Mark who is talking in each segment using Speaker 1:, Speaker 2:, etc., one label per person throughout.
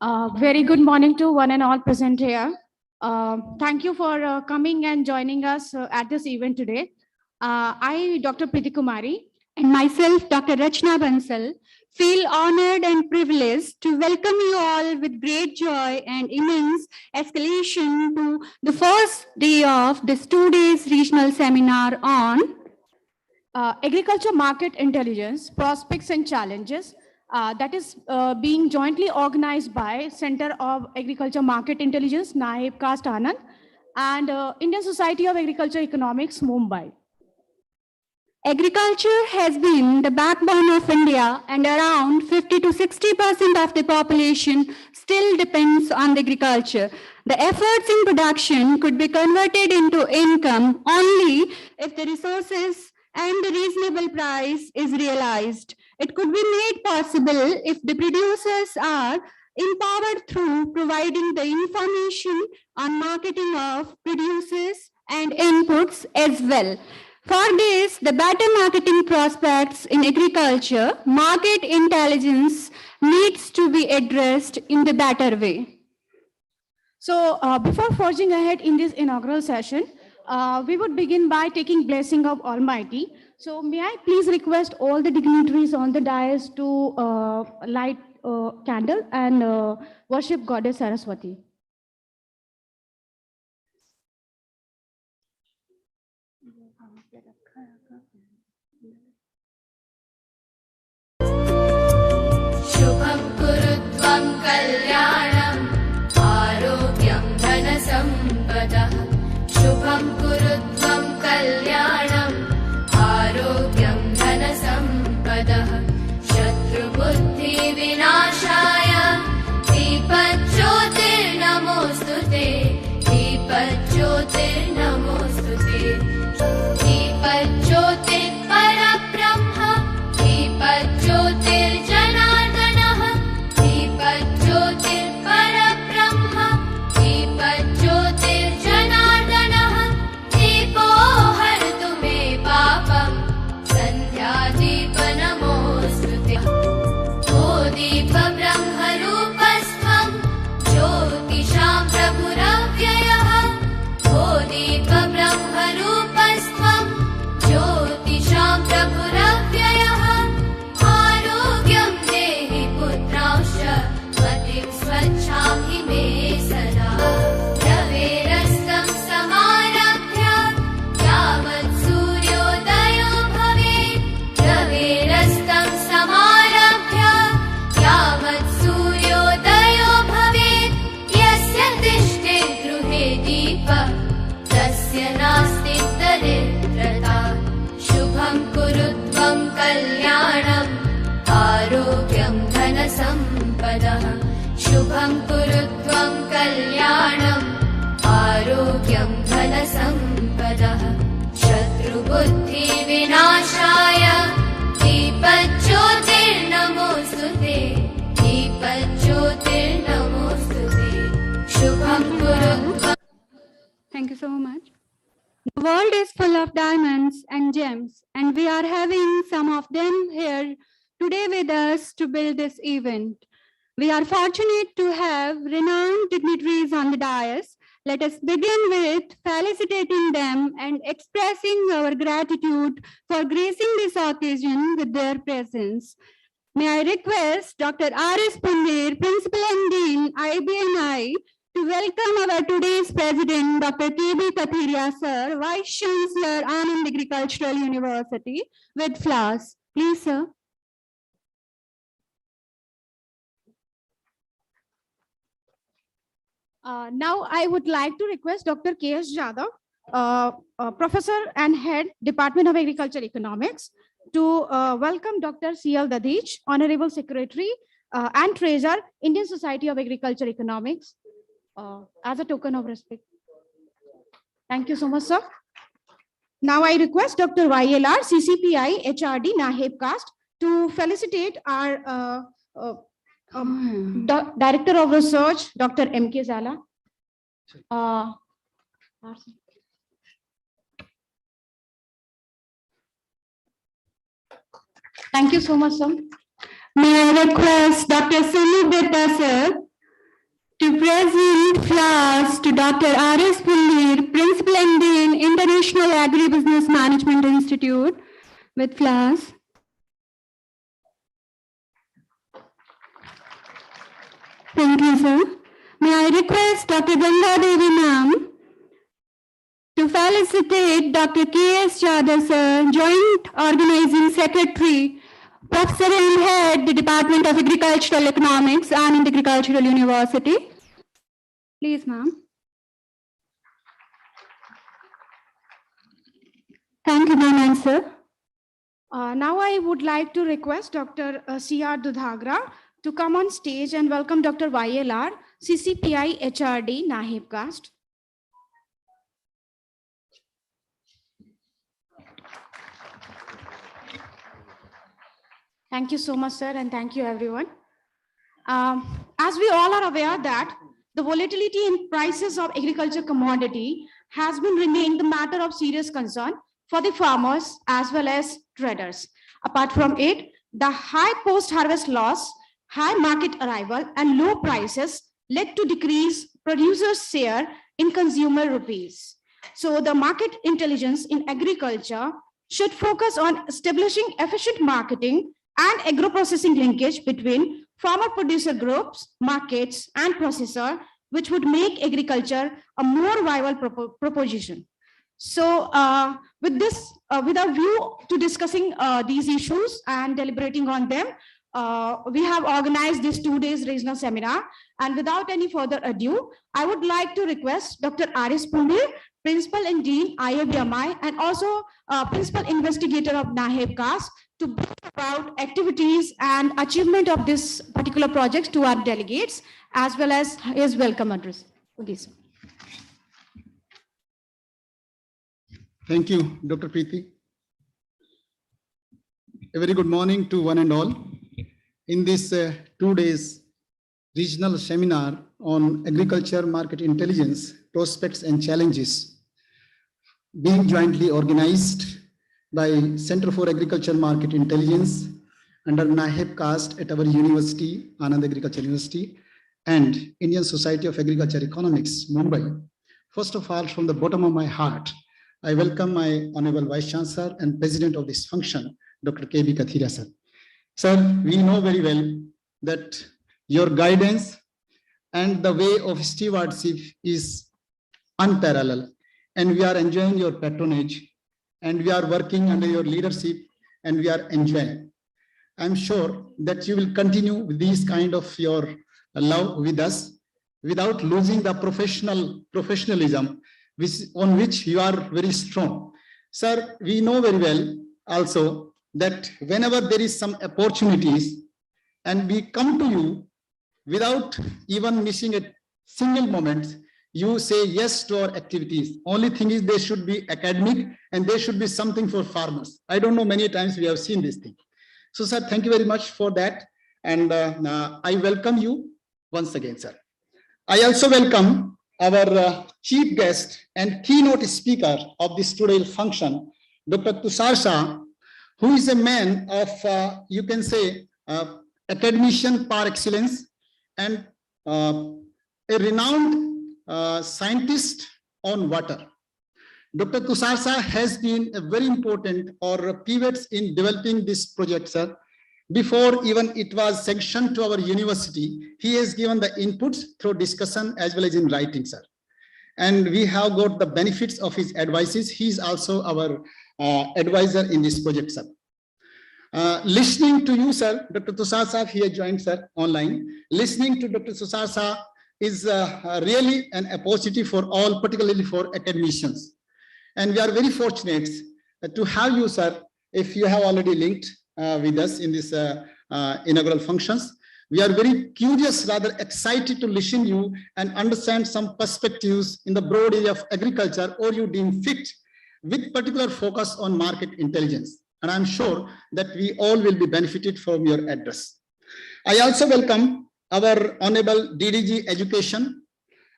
Speaker 1: Very good morning to one and all present here. Thank you for coming and joining us at this event today. I, Dr. Preeti Kumari,
Speaker 2: and myself, Dr. Rachna Bansal, feel honored and privileged to welcome you all with great joy and immense escalation to the first day of this 2 days regional seminar on
Speaker 1: Agriculture Market Intelligence, Prospects and Challenges, that is being jointly organized by Center of Agriculture Market Intelligence, Nahib Cast Anand, and Indian Society of Agriculture Economics, Mumbai.
Speaker 2: Agriculture has been the backbone of India, and around 50 to 60% of the population still depends on agriculture. The efforts in production could be converted into income only if the resources and the reasonable price is realized. It could be made possible if the producers are empowered through providing the information on marketing of producers and inputs as well. For this, the better marketing prospects in agriculture, market intelligence needs to be addressed in the better way.
Speaker 1: So before forging ahead in this inaugural session, we would begin by taking blessing of Almighty. So may I please request all the dignitaries on the dais to light candle and worship Goddess Saraswati.
Speaker 3: शुभं कुरुत्वं कल्याणम् आरोग्यं धनसम्पदः शुभं कुरुत्वं कल्याणम् आरोग्यं धनसम्पदः शत्रुबुद्धिविनाशाय दीपज्योतिर्नमोऽस्तुते दीपज्योतिर्नमोऽस्तुते दीपज्योतिर्परब्रह्म दीपज्योतिर्जनार्दनः दीपज्योतिर्परब्रह्म दीपज्योतिर्जनार्दनः दीपो हरतु मे पापं सन्ध्यादीपनमोऽस्तुते ओ दीपब्रह्मरूपस्त्वं ज्योतिषां प्रभुरव्ययः ओ दीपब्रह्मरूपस्त्वं ज्योतिषां प्रभुरव्ययः आरोग्यं देहि पुत्रांश्च मतिं स्वच्छां हि मे सदा रवेरस्तं समारभ्य यावत् सूर्योदयो भवेत् रवेरस्तं समारभ्य यावत् सूर्योदयो भवेत् यस्य तिष्ठे गृहे दीपः तस्य नास्ति दरिद्रता शुभं कुरुत्वं कल्याणम् आरोग्यं धनसम्पदः शुभं कुरुत्वं कल्याणम् आरोग्यं धनसम्पदः शत्रुबुद्धिविनाशाय दीपज्योतिर्नमोऽस्तुते दीपज्योतिर्नमोऽस्तुते शुभं कुरुत्वं.
Speaker 2: Thank you so much. The world is full of diamonds and gems, and we are having some of them here today with us to build this event. We are fortunate to have renowned dignitaries on the dais. Let us begin with felicitating them and expressing our gratitude for gracing this occasion with their presence. May I request Dr. R.S. Pundir, Principal and Dean, IBNI, to welcome our today's President, Dr. K.B. Kathiria, Sir, Vice Chancellor, Anand Agricultural University, with flowers. Please, sir.
Speaker 1: Now I would like to request Dr. K.S. Jadhav, Professor and Head, Department of Agriculture Economics, to welcome Dr. C.L. Dadich, Honorable Secretary and Treasurer, Indian Society of Agriculture Economics, as a token of respect. Thank you so much, sir. Now I request Dr. YLR, CCPI, HRD, Nahib Cast, to felicitate our Director of Research, Dr. M.K. Zala. Thank you so much, sir.
Speaker 2: May I request Dr. Sunil Dutta, sir, to present flowers to Dr. R.S. Pundir, Principal and Dean, International Agribusiness Management Institute, with flowers. Thank you, sir. May I request Dr. Ganga Devi ma'am to felicitate Dr. K.S. Yadav, sir, Joint Organizing Secretary, Professor and Head, the Department of Agricultural Economics, Anand Agricultural University. Please, ma'am. Thank you very much, sir.
Speaker 1: Now I would like to request Dr. C.R. Dudhagra to come on stage and welcome Dr. YLR, CCPI HRD, Nahib Caste. Thank you so much, sir, and thank you, everyone. As we all are aware that the volatility in prices of agriculture commodity has been remained the matter of serious concern for the farmers as well as traders. Apart from it, the high post-harvest loss, high market arrival, and low prices led to decrease producers' share in consumer rupees. So the market intelligence in agriculture should focus on establishing efficient marketing and agro-processing linkage between farmer producer groups, markets, and processor, which would make agriculture a more viable proposition. So with this, with a view to discussing these issues and deliberating on them, we have organized this 2 days regional seminar. And without any further ado, I would like to request Dr. R.S. Pundir, Principal and Dean, IABMI, and also Principal Investigator of Nahib Caste, to bring about activities and achievement of this particular project to our delegates, as well as his welcome address. Please.
Speaker 4: Thank you, Dr. Preeti. A very good morning to one and all. In this 2 days regional seminar on agriculture market intelligence, prospects and challenges, being jointly organized by Center for Agriculture Market Intelligence under Nahib Caste at our university, Anand Agriculture University, and Indian Society of Agriculture Economics, Mumbai. First of all, from the bottom of my heart, I welcome my Honorable Vice Chancellor and President of this function, Dr. K.B. Kathiria, sir. Sir, we know very well that your guidance and the way of stewardship is unparalleled, and we are enjoying your patronage, and we are working under your leadership, and we are enjoying. I'm sure that you will continue with these kind of your love with us without losing the professionalism on which you are very strong. Sir, we know very well also that whenever there is some opportunities and we come to you without even missing a single moment, you say yes to our activities. Only thing is they should be academic and they should be something for farmers. I don't know, many times we have seen this thing. So sir, thank you very much for that. And I welcome you once again, sir. I also welcome our chief guest and keynote speaker of this today's function, Dr. Tushar Shah, who is a man of, you can say, academician par excellence and a renowned scientist on water. Dr. Tushar Shah has been a very important or pivots in developing this project, sir. Before even it was sanctioned to our university, he has given the inputs through discussion as well as in writing, sir. And we have got the benefits of his advices. He is also our advisor in this project, sir. Listening to you, sir, Dr. Tushar Shah, he has joined, sir, online. Listening to Dr. Tushar Shah is really an opportunity for all, particularly for academicians. And we are very fortunate to have you, sir, if you have already linked with us in this inaugural functions. We are very curious, rather excited to listen to you and understand some perspectives in the broad area of agriculture, or you deem fit, with particular focus on market intelligence. And I'm sure that we all will be benefited from your address. I also welcome our Honorable DDG Education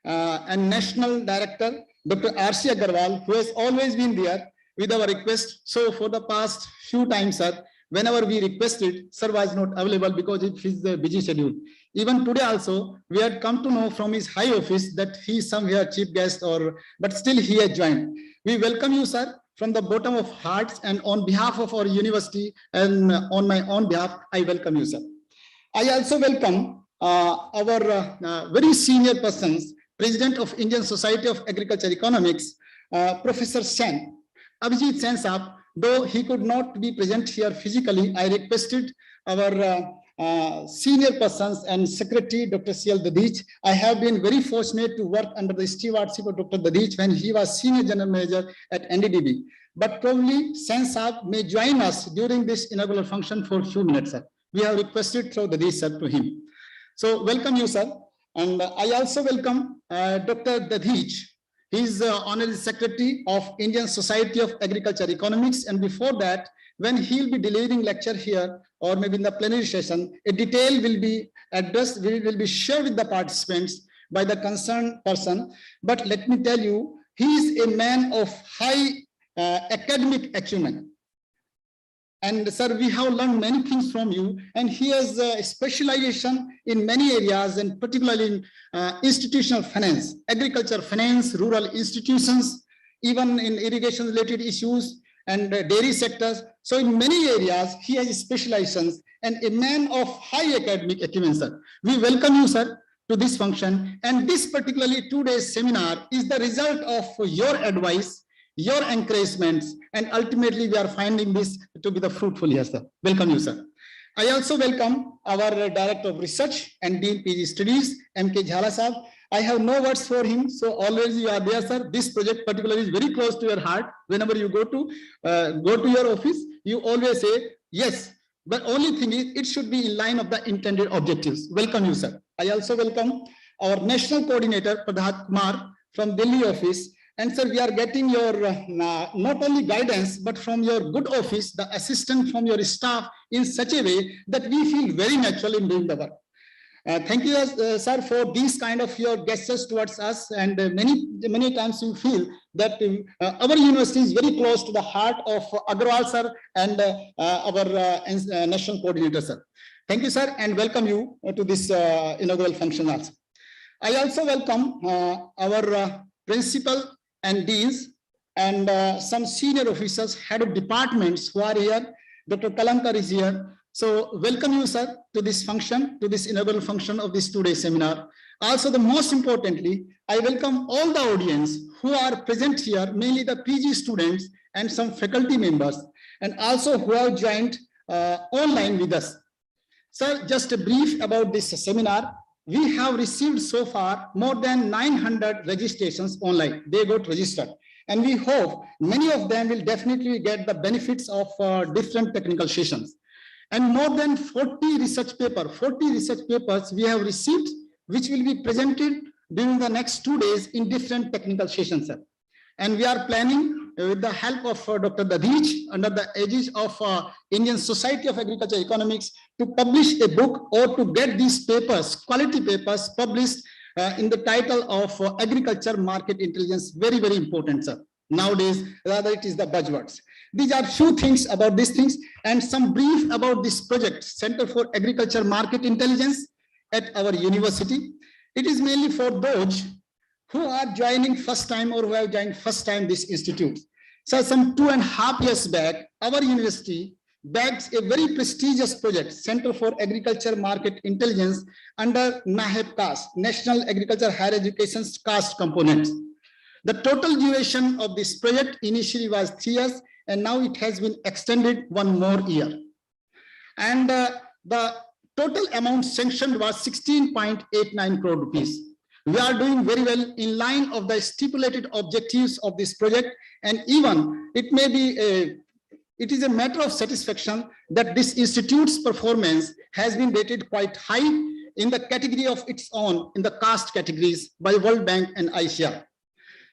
Speaker 4: and National Director, Dr. R.C. Agarwal, who has always been there with our request. So for the past few times, sir, Whenever we requested, sir was not available because of his busy schedule. Even today also, we had come to know from his high office that he is somewhere chief guest, but still he has joined. We welcome you, sir, from the bottom of hearts, and on behalf of our university and on my own behalf, I welcome you, sir. I also welcome our very senior persons, President of Indian Society of Agriculture Economics, Professor Sen, Abhijit Sen Saab. Though he could not be present here physically, I requested our senior persons and secretary, Dr. C.L. Dadich. I have been very fortunate to work under the stewardship of Dr. Dadich when he was senior general manager at NDDB. But probably Sen Saab may join us during this inaugural function for a few minutes, sir. We have requested through Dadich sir to him. So welcome you, sir. And I also welcome Dr. Dadich. He is Honorary Secretary of Indian Society of Agriculture Economics. And before that, when he will be delivering lecture here, or maybe in the plenary session, a detail will be addressed, will be shared with the participants by the concerned person. But let me tell you, he is a man of high academic acumen. And sir, we have learned many things from you, and he has a specialization in many areas, and particularly in institutional finance, agriculture finance, rural institutions, even in irrigation related issues and dairy sectors. So in many areas, he has specializations and a man of high academic acumen, sir. We welcome you, sir, to this function. And this particularly 2 days seminar is the result of your advice, your encouragements, and ultimately we are finding this to be the fruitful here, sir. Welcome you, sir. I also welcome our Director of Research and Dean PG Studies, M.K. Jhala Sahab. I have no words for him, so always you are there, sir. This project particularly is very close to your heart. Whenever you go to your office, you always say, yes, but only thing is, it should be in line of the intended objectives. Welcome you, sir. I also welcome our National Coordinator, Pradhat Kumar, from Delhi office. And sir, we are getting your not only guidance, but from your good office, the assistance from your staff in such a way that we feel very natural in doing the work. Thank you, sir, for these kind of your gestures towards us. And many times you feel that our university is very close to the heart of Agrawal, sir, and our national coordinator, sir. Thank you, sir, and welcome you to this inaugural function also. I also welcome our principal and deans and some senior officers, head of departments who are here. Dr. Kalankar is here. So welcome you, sir, to this function, to this inaugural function of this 2-day seminar. Also, the most importantly, I welcome all the audience who are present here, mainly the PG students and some faculty members, and also who have joined online with us. Sir, just a brief about this seminar. We have received so far more than 900 registrations online. They got registered. And we hope many of them will definitely get the benefits of different technical sessions. And more than 40 research papers we have received, which will be presented during the next 2 days in different technical sessions, sir. And we are planning with the help of Dr. Dadich, under the aegis of Indian Society of Agriculture Economics, to publish a book or to get these papers, quality papers, published in the title of Agriculture Market Intelligence. Very, very important, sir. Nowadays, rather it is the buzzwords. These are few things about these things, and some brief about this project, Center for Agriculture Market Intelligence at our university. It is mainly for those who are joining first time or who have joined first time this institute. So some 2.5 years back, our university backed a very prestigious project, Center for Agriculture Market Intelligence, under NAHEP CAST, National Agriculture Higher Education CAST components. The total duration of this project initially was 3 years, and now it has been extended 1 more year. And the total amount sanctioned was 16.89 crore rupees. We are doing very well in line of the stipulated objectives of this project, and even it is a matter of satisfaction that this institute's performance has been rated quite high in the category of its own, in the caste categories by World Bank and ICR.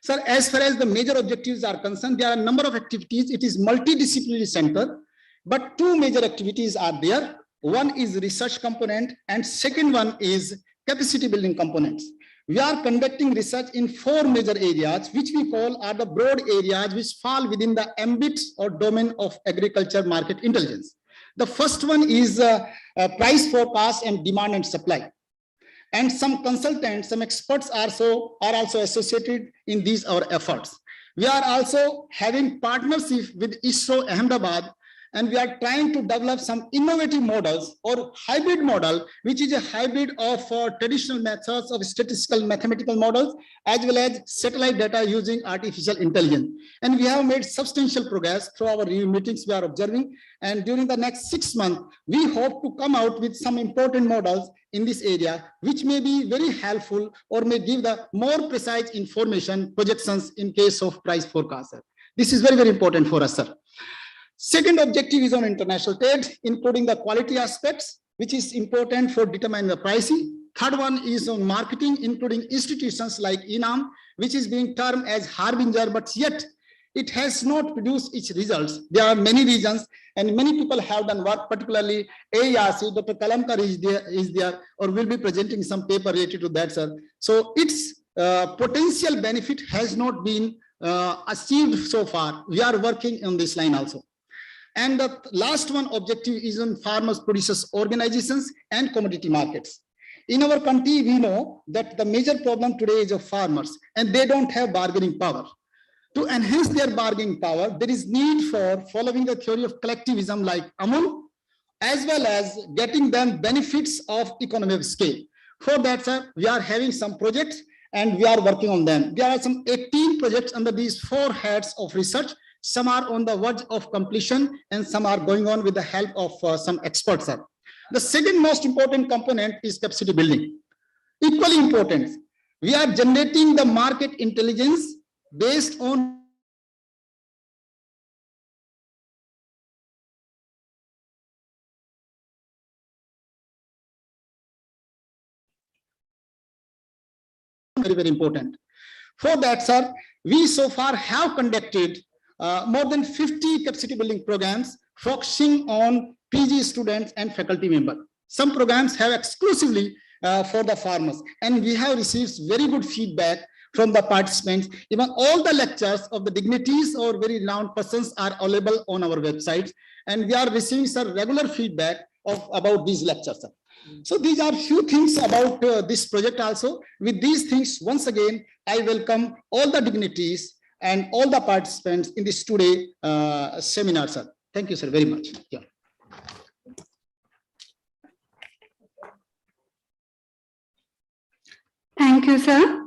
Speaker 4: Sir, as far as the major objectives are concerned, there are a number of activities. It is multidisciplinary center, but 2 major activities are there. One is research component, and second one is capacity building components. We are conducting research in 4 major areas, which we call are the broad areas which fall within the ambit or domain of agriculture market intelligence. The first one is price forecast and demand and supply. And some consultants, some experts are also associated in these our efforts. We are also having partnership with ISRO Ahmedabad, and we are trying to develop some innovative models or hybrid model, which is a hybrid of traditional methods of statistical mathematical models, as well as satellite data using artificial intelligence. And we have made substantial progress through our review meetings we are observing. And during the next 6 months, we hope to come out with some important models in this area, which may be very helpful or may give the more precise information projections in case of price forecast. This is very, very important for us, sir. Second objective is on international trade, including the quality aspects, which is important for determining the pricing. Third one is on marketing, including institutions like INAM, which is being termed as harbinger, but yet it has not produced its results. There are many reasons, and many people have done work, particularly AERC, Dr. Kalamkar is there, or will be presenting some paper related to that, sir. So its potential benefit has not been achieved so far. We are working on this line also. And the last one objective is on farmers, producers, organizations, and commodity markets. In our country, we know that the major problem today is of farmers, and they don't have bargaining power. To enhance their bargaining power, there is need for following the theory of collectivism like Amul, as well as getting them benefits of economy of scale. For that, sir, we are having some projects and we are working on them. There are some 18 projects under these 4 heads of research. Some are on the verge of completion and some are going on with the help of some experts. Sir. The second most important component is capacity building. Equally important, we are generating the market intelligence based on very, very important. For that, sir, we so far have conducted more than 50 capacity building programs focusing on PG students and faculty members. Some programs have exclusively for the farmers, and we have received very good feedback from the participants. Even all the lectures of the dignitaries or very renowned persons are available on our website, and we are receiving some regular feedback about these lectures. Sir. So these are few things about this project also. With these things, once again, I welcome all the dignitaries and all the participants in this today seminar, sir. Thank you, sir, very much. Yeah.
Speaker 2: Thank you, sir.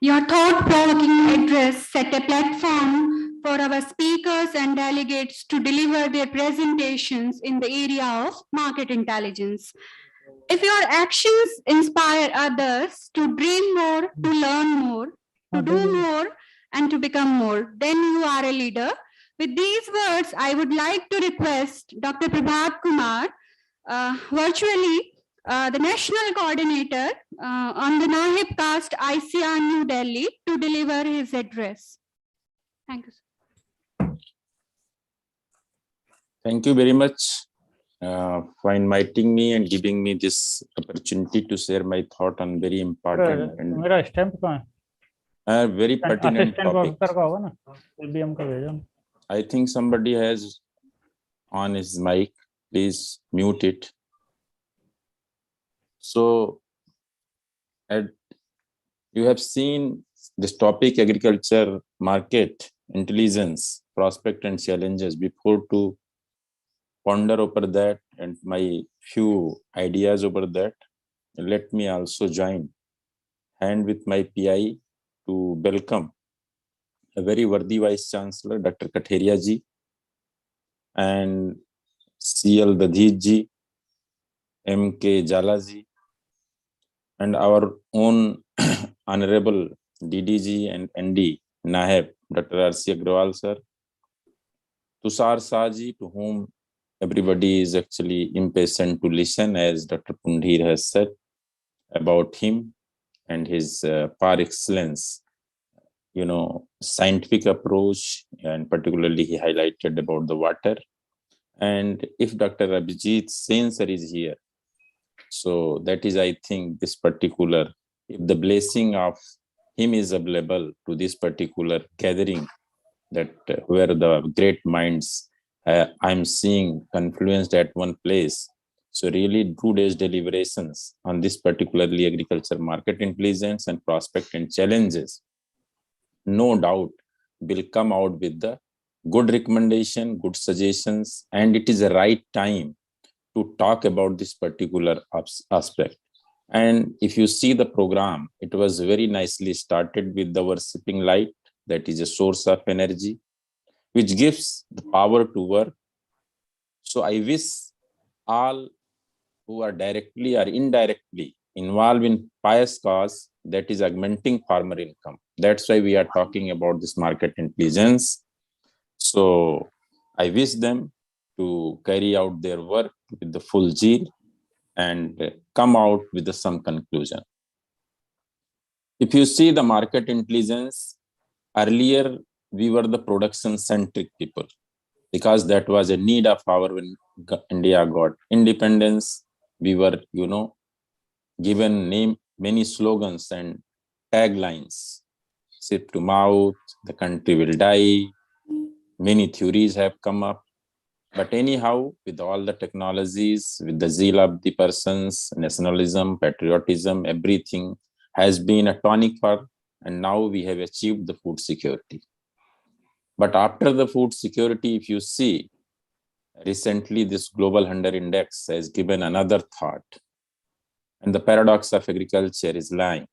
Speaker 2: Your thought-provoking address set a platform for our speakers and delegates to deliver their presentations in the area of market intelligence. If your actions inspire others to dream more, to learn more, to do more, and to become more, then you are a leader. With these words, I would like to request Dr. Prabhat Kumar, virtually the National Coordinator on the Nahib Caste ICR New Delhi, to deliver his address. Thank you, sir.
Speaker 5: Thank you very much for inviting me and giving me this opportunity to share my thought on very important and very pertinent topic. I think somebody has on his mic. Please mute it. So, you have seen this topic, agriculture, market, intelligence, prospect and challenges. Before to ponder over that and my few ideas over that, let me also join hand with my PI to welcome a very worthy Vice Chancellor, Dr. Katheria ji, and CL Dadhij ji, MK Jala ji, and our own Honorable DDG and ND Nahib, Dr. R.C. Agrawal sir, Tushar Saji, to whom everybody is actually impatient to listen, as Dr. Pundhir has said about him and his par excellence, scientific approach, and particularly he highlighted about the water. And if Dr. Abhijit Sen sir is here, so that is, I think, this particular, if the blessing of him is available to this particular gathering, that where the great minds I'm seeing confluenced at one place. So really 2 days deliberations on this particularly agriculture market intelligence and prospect and challenges, no doubt will come out with the good recommendation, good suggestions, and it is the right time to talk about this particular aspect. And if you see the program, it was very nicely started with the worshipping light, that is a source of energy, which gives the power to work. So I wish all who are directly or indirectly involved in pious cause, that is augmenting farmer income. That's why we are talking about this market intelligence. So I wish them to carry out their work with the full zeal and come out with some conclusion. If you see the market intelligence, earlier we were the production centric people because that was a need of our when India got independence. We were, given name many slogans and taglines. Sip to mouth, the country will die. Many theories have come up. But anyhow, with all the technologies, with the zeal of the persons, nationalism, patriotism, everything has been a tonic for, and now we have achieved the food security. But after the food security, if you see, recently this Global Hunger Index has given another thought. And the paradox of agriculture is lying.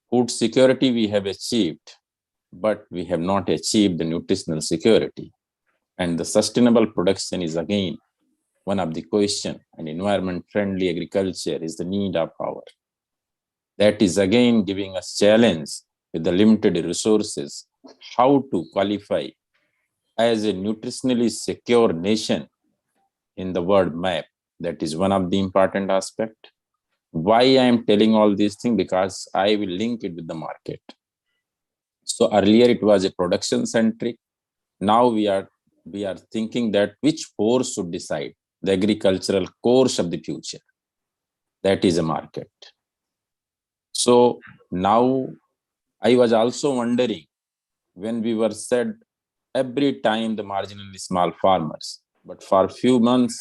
Speaker 5: Food security we have achieved, but we have not achieved the nutritional security. And the sustainable production is again one of the question, and environment-friendly agriculture is the need of our. That is again giving us challenge with the limited resources, how to qualify as a nutritionally secure nation in the world map. That is one of the important aspect. Why I am telling all these things? Because I will link it with the market. So earlier it was a production centric. Now we are thinking that which force should decide the agricultural course of the future. That is a market. So now I was also wondering when we were said every time the marginally small farmers, but for a few months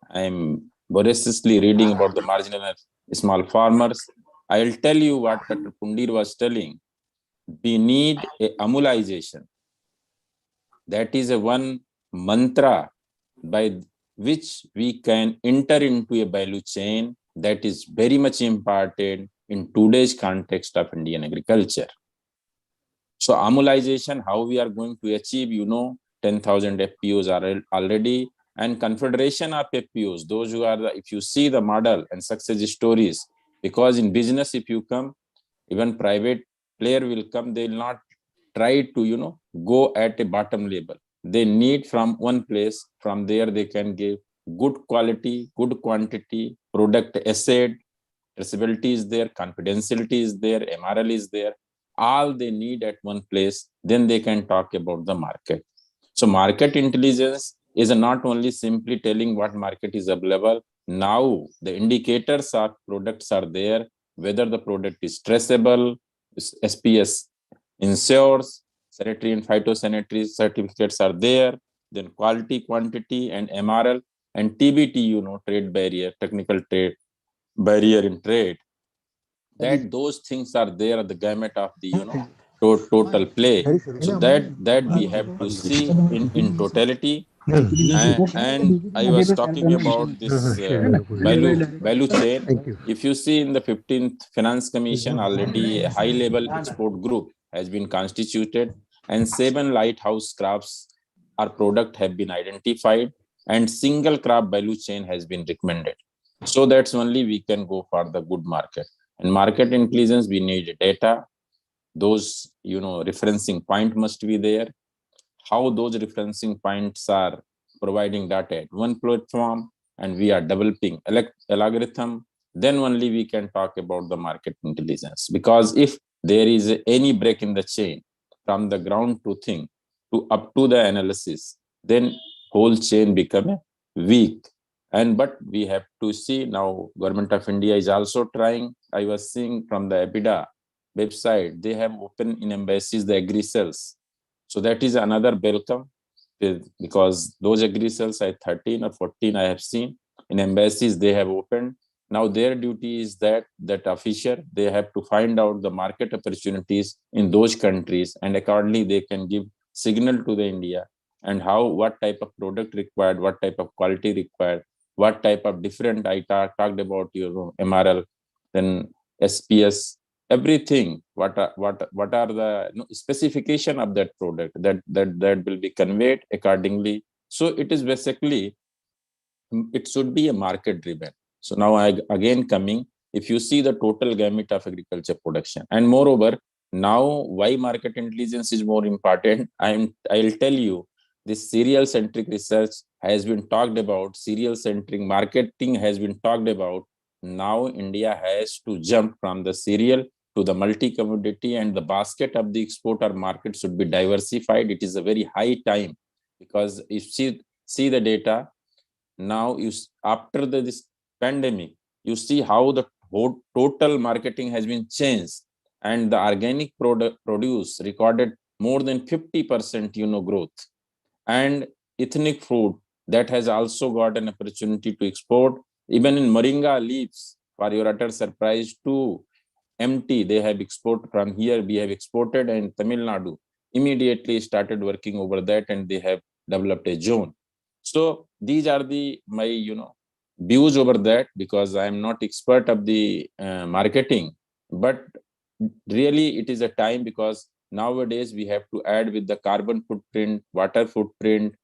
Speaker 5: I am voraciously reading about the marginal small farmers. I'll tell you what Dr. Pundir was telling. We need a amulization. That is a one mantra by which we can enter into a value chain that is very much important in today's context of Indian agriculture. So amulization, how we are going to achieve, 10,000 FPOs are already, and confederation of FPOs, those who are, if you see the model and success stories, because in business, if you come, even private player will come, they will not try to, go at a bottom level. They need from one place, from there they can give good quality, good quantity, product asset, traceability is there, confidentiality is there, MRL is there, all they need at one place, then they can talk about the market. So market intelligence is not only simply telling what market is available. Now the indicators of products are there, whether the product is traceable, SPS ensures, sanitary and phytosanitary certificates are there, then quality, quantity, and MRL, and TBT, trade barrier, technical trade barrier in trade. That those things are there at the gamut of the, total play. So that we have to see in totality. And I was talking about this value chain. If you see in the 15th Finance Commission, already a high-level export group has been constituted, and 7 lighthouse crops or product have been identified, and single crop value chain has been recommended. So that's only we can go for the good market. And market intelligence, we need data. Those, referencing point must be there. How those referencing points are providing data at one platform, and we are developing algorithm, then only we can talk about the market intelligence. Because if there is any break in the chain from the ground to thing to up to the analysis, then whole chain become weak. And but we have to see now, Government of India is also trying. I was seeing from the EPIDA website, they have opened in embassies the agri cells. So that is another welcome because those agri cells at 13 or 14 I have seen in embassies they have opened. Now their duty is that official, they have to find out the market opportunities in those countries, and accordingly they can give signal to the India and what type of product required, what type of quality required, what type of different I talked about MRL, then SPS, everything. What are the specification of that product that will be conveyed accordingly. So it is basically, it should be a market driven. So now again coming, if you see the total gamut of agriculture production, and moreover, now why market intelligence is more important, I'll tell you, this cereal centric research has been talked about, cereal centric marketing has been talked about. Now India has to jump from the cereal to the multi-commodity, and the basket of the export or market should be diversified. It is a very high time, because if you see the data, now after this pandemic, you see how the total marketing has been changed, and the organic produce recorded more than 50% growth, and ethnic food that has also got an opportunity to export. Even in moringa leaves, for your utter surprise, to MT they have exported from here. We have exported, and Tamil Nadu immediately started working over that, and they have developed a zone. So these are my views over that, because I am not expert of the marketing, but really it is a time, because nowadays we have to add with the carbon footprint, water footprint,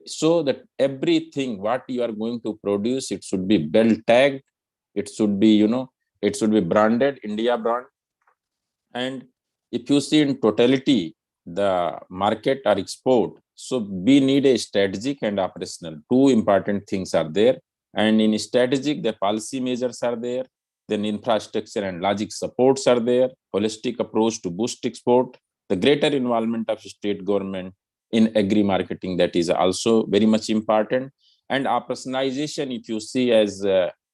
Speaker 5: so that everything what you are going to produce, it should be well tagged, it should be it should be branded India brand. And if you see in totality the market or export, so we need a strategic and operational. Two important things are there. And in strategic, the policy measures are there. Then infrastructure and logic supports are there. Holistic approach to boost export. The greater involvement of state government in agri marketing, that is also very much important. And operationalization, if you see, as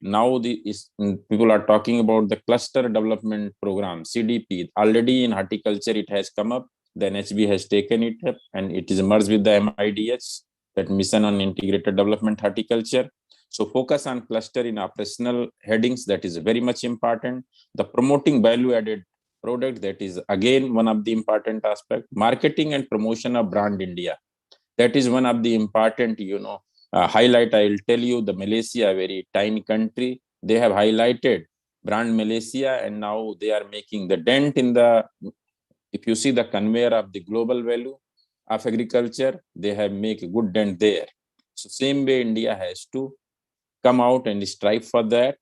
Speaker 5: now people are talking about the cluster development program, CDP. Already in horticulture it has come up. The NHB has taken it up, and it is merged with the MIDH, that Mission on Integrated Development Horticulture. So focus on cluster in operational headings, that is very much important. The promoting value added product, that is again one of the important aspect. Marketing and promotion of brand India, that is one of the important highlight. I will tell you, the Malaysia, a very tiny country, they have highlighted brand Malaysia, and now they are making the dent in the, if you see the conveyor of the global value of agriculture, they have make a good dent there. So same way India has to come out and strive for that.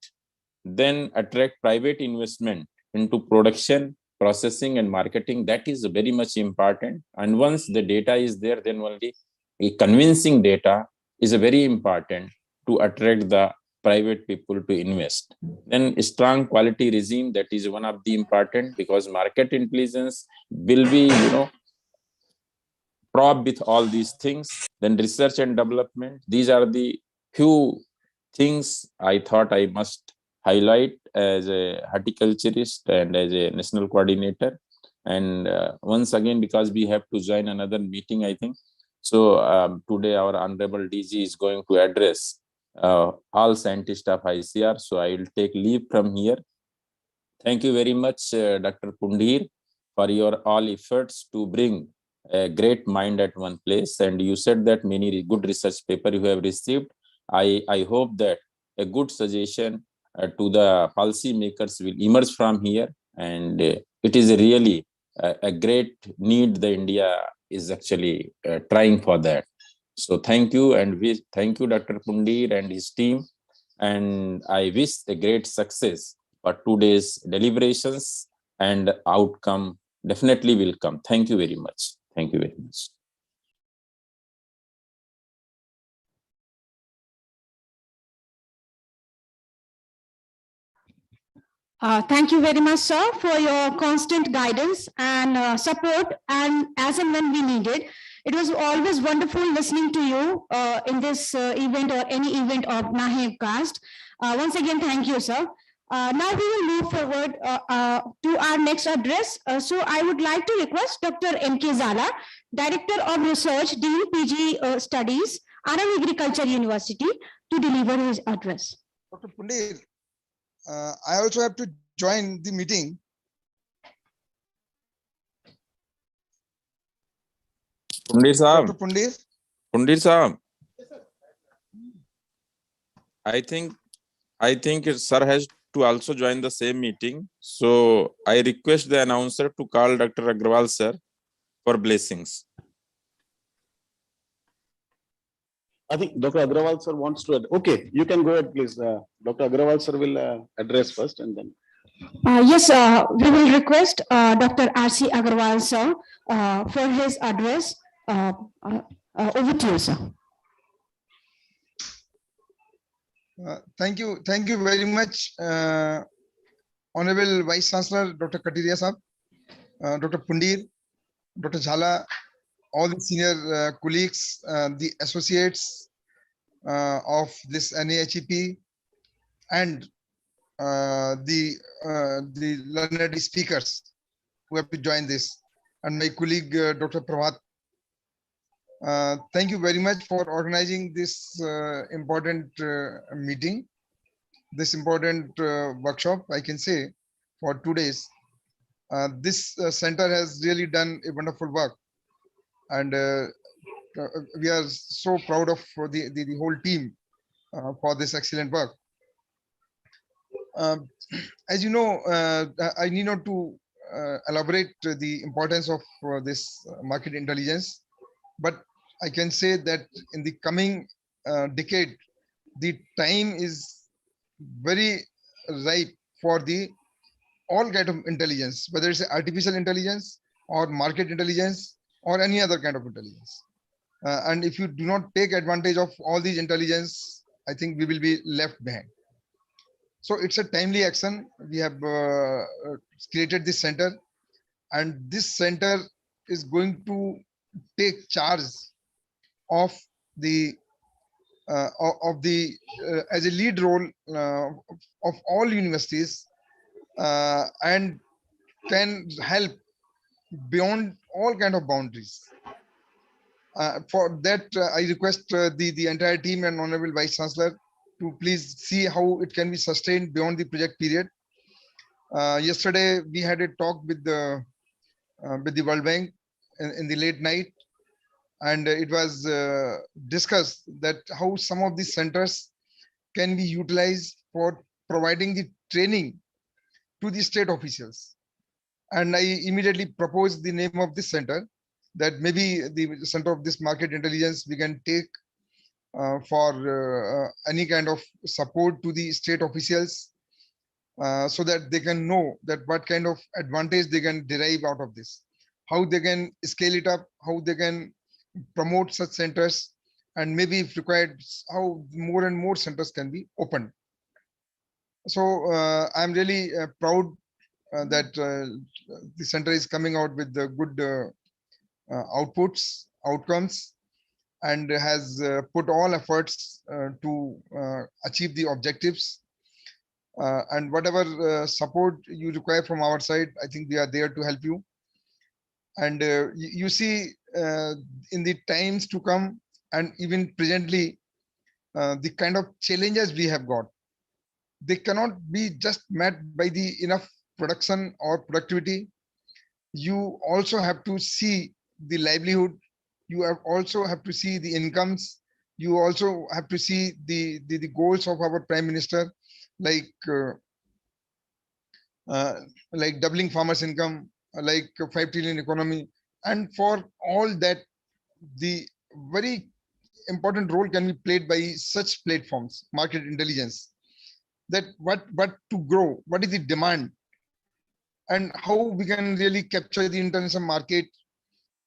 Speaker 5: Then attract private investment into production, processing and marketing. That is very much important. And once the data is there, then only a convincing data is a very important to attract the private people to invest. Then a strong quality regime, that is one of the important, because market intelligence will be probe with all these things. Then research and development, these are the few things I thought I must highlight as a horticulturist and as a national coordinator. And once again, because we have to join another meeting, I think. So today our Honorable DG is going to address all scientists of ICR. So I will take leave from here. Thank you very much, Dr. Pundhir, for your all efforts to bring a great mind at one place. And you said that many good research paper you have received. I hope that a good suggestion to the policy makers will emerge from here. And it is really a great need the India is actually trying for that. So thank you, and thank you, Dr. Pundir and his team. And I wish a great success for today's deliberations, and outcome definitely will come. Thank you very much. Thank you very much.
Speaker 1: Thank you very much, sir, for your constant guidance and support, and as and when we needed. It was always wonderful listening to you in this event or any event of Mahevcast. Once again, thank you, sir. Now we will move forward to our next address. So I would like to request Dr. M.K. Zala, Director of Research, Dean PG Studies, Anand Agriculture University, to deliver his address.
Speaker 6: Dr. Pundir, I also have to join the meeting.
Speaker 5: Pundir Sahab,
Speaker 6: Dr. Pundir,
Speaker 5: Pundir Sahab. I think sir has to also join the same meeting. So I request the announcer to call Dr. Agrawal sir for blessings.
Speaker 7: I think Dr. Agrawal sir wants to. Okay, you can go ahead, please. Dr. Agrawal sir will address first, and then.
Speaker 1: Yes, we will request Dr. R.C. Agarwal, sir, for his address. Over to you, sir.
Speaker 6: thank you very much, Honorable Vice Chancellor Dr. Katiria Sahab, Dr. Pundir, Dr. Jhala, all the senior colleagues, the associates of this NAHEP, and the learned speakers who have to join this, and my colleague Dr. Prabhat. Thank you very much for organizing this important meeting, this important workshop, I can say, for 2 days. This center has really done a wonderful work, and we are so proud of the whole team for this excellent work. As you know, I need not to elaborate the importance of this market intelligence, but I can say that in the coming decade, the time is very ripe for the all kind of intelligence, whether it's artificial intelligence or market intelligence or any other kind of intelligence. And if you do not take advantage of all these intelligence, I think we will be left behind. So it's a timely action. We have created this center, and this center is going to take charge of the as a lead role of all universities, and can help beyond all kind of boundaries. For that, I request the entire team and Honorable Vice Chancellor to please see how it can be sustained beyond the project period. Yesterday, we had a talk with the World Bank in the late night, and it was discussed that how some of these centers can be utilized for providing the training to the state officials. And I immediately proposed the name of this center, that maybe the center of this market intelligence we can take for any kind of support to the state officials, so that they can know that what kind of advantage they can derive out of this, how they can scale it up, how they can promote such centers, and maybe if required, how more and more centers can be opened. So I'm really proud that the center is coming out with the good outputs, outcomes, and has put all efforts to achieve the objectives. And whatever support you require from our side, I think we are there to help you. And you see, in the times to come, and even presently, the kind of challenges we have got, they cannot be just met by the enough production or productivity. You also have to see the livelihood. You also have to see the incomes. You also have to see the goals of our Prime Minister, like doubling farmers' income, like 5 trillion economy. And for all that, the very important role can be played by such platforms, market intelligence, that what to grow, what is the demand, and how we can really capture the international market,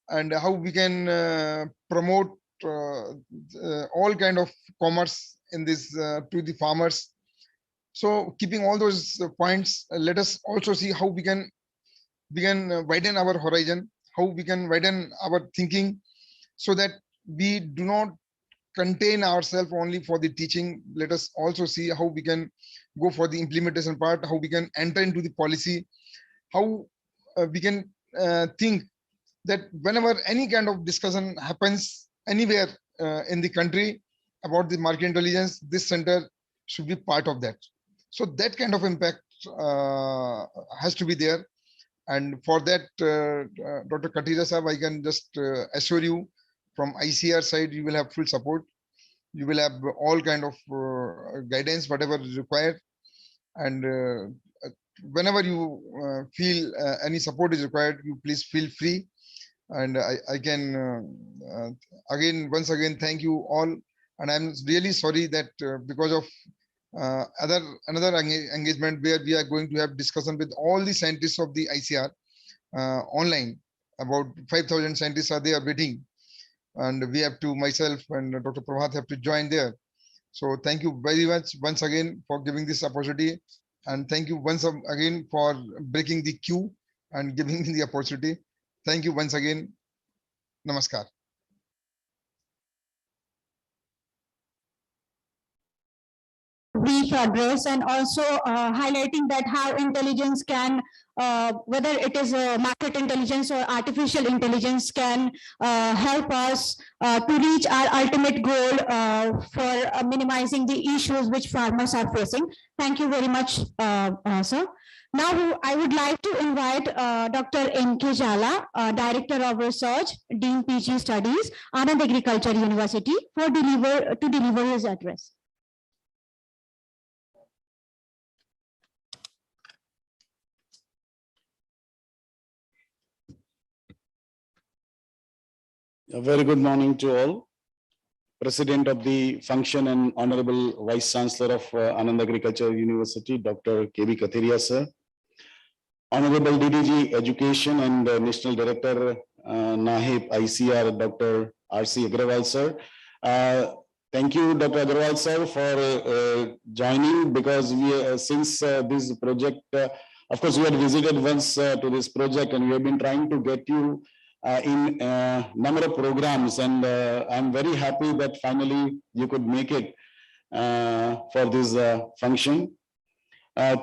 Speaker 6: and how we can promote all kind of commerce in this to the farmers. So keeping all those points, let us also see how we can widen our horizon, how we can widen our thinking, so that we do not contain ourselves only for the teaching. Let us also see how we can go for the implementation part, how we can enter into the policy, how we can think that whenever any kind of discussion happens anywhere in the country about the market intelligence, this center should be part of that. So that kind of impact has to be there. And for that, Dr. Katira Sahab, I can just assure you from ICR side, you will have full support. You will have all kind of guidance, whatever is required. And whenever you feel any support is required, you please feel free. And I can once again thank you all. And I'm really sorry that because of another engagement where we are going to have discussion with all the scientists of the ICR online. About 5,000 scientists are there waiting, and we have to, myself and Dr. Prabhat have to join there. So thank you very much once again for giving this opportunity, and thank you once again for breaking the queue and giving me the opportunity. Thank you once again. Namaskar.
Speaker 8: Brief address, and also highlighting that how intelligence can, whether it is market intelligence or artificial intelligence, can help us to reach our ultimate goal for minimizing the issues which farmers are facing. Thank you very much, sir. Now, I would like to invite Dr. N.K. Jhala, Director of Research, Dean PG Studies, Anand Agriculture University, to deliver his address.
Speaker 7: A very good morning to all. President of the function and Honorable Vice Chancellor of Anand Agriculture University, Dr. K.B. Kathiria, sir. Honorable DDG Education and National Director, NAHIP ICR, Dr. R.C. Agrawal, sir. Thank you, Dr. Agrawal, sir, for joining, because we, since this project, of course, we had visited once to this project, and we have been trying to get you in a number of programs, and I'm very happy that finally you could make it for this function.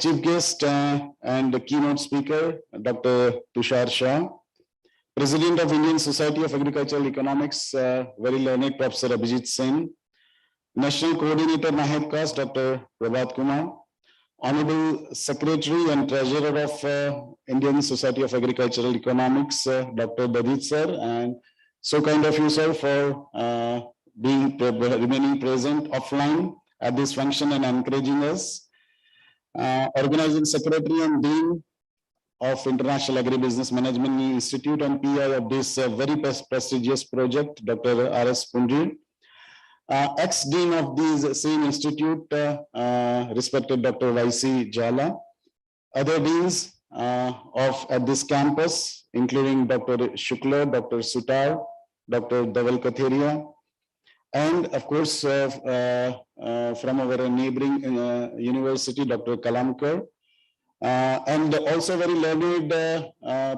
Speaker 7: Chief guest and the keynote speaker, Dr. Tushar Shah, President of Indian Society of Agricultural Economics, very learned Professor Abhijit Sen, National Coordinator NAHIP CAST, Dr. Prabhat Kumar, Honorable Secretary and Treasurer of Indian Society of Agricultural Economics, Dr. Dadit sir, and so kind of you, sir, for remaining present offline at this function and encouraging us. Organizing Secretary and Dean of International Agribusiness Management Institute and PI of this very prestigious project, Dr. R.S. Pundri. Ex-Dean of this same institute, respected Dr. Y.C. Jhala. Other deans at this campus, including Dr. Shukla, Dr. Sutar, Dr. Dhaval Kathiria, and of course, from our neighboring university, Dr. Kalamkar, and also very learned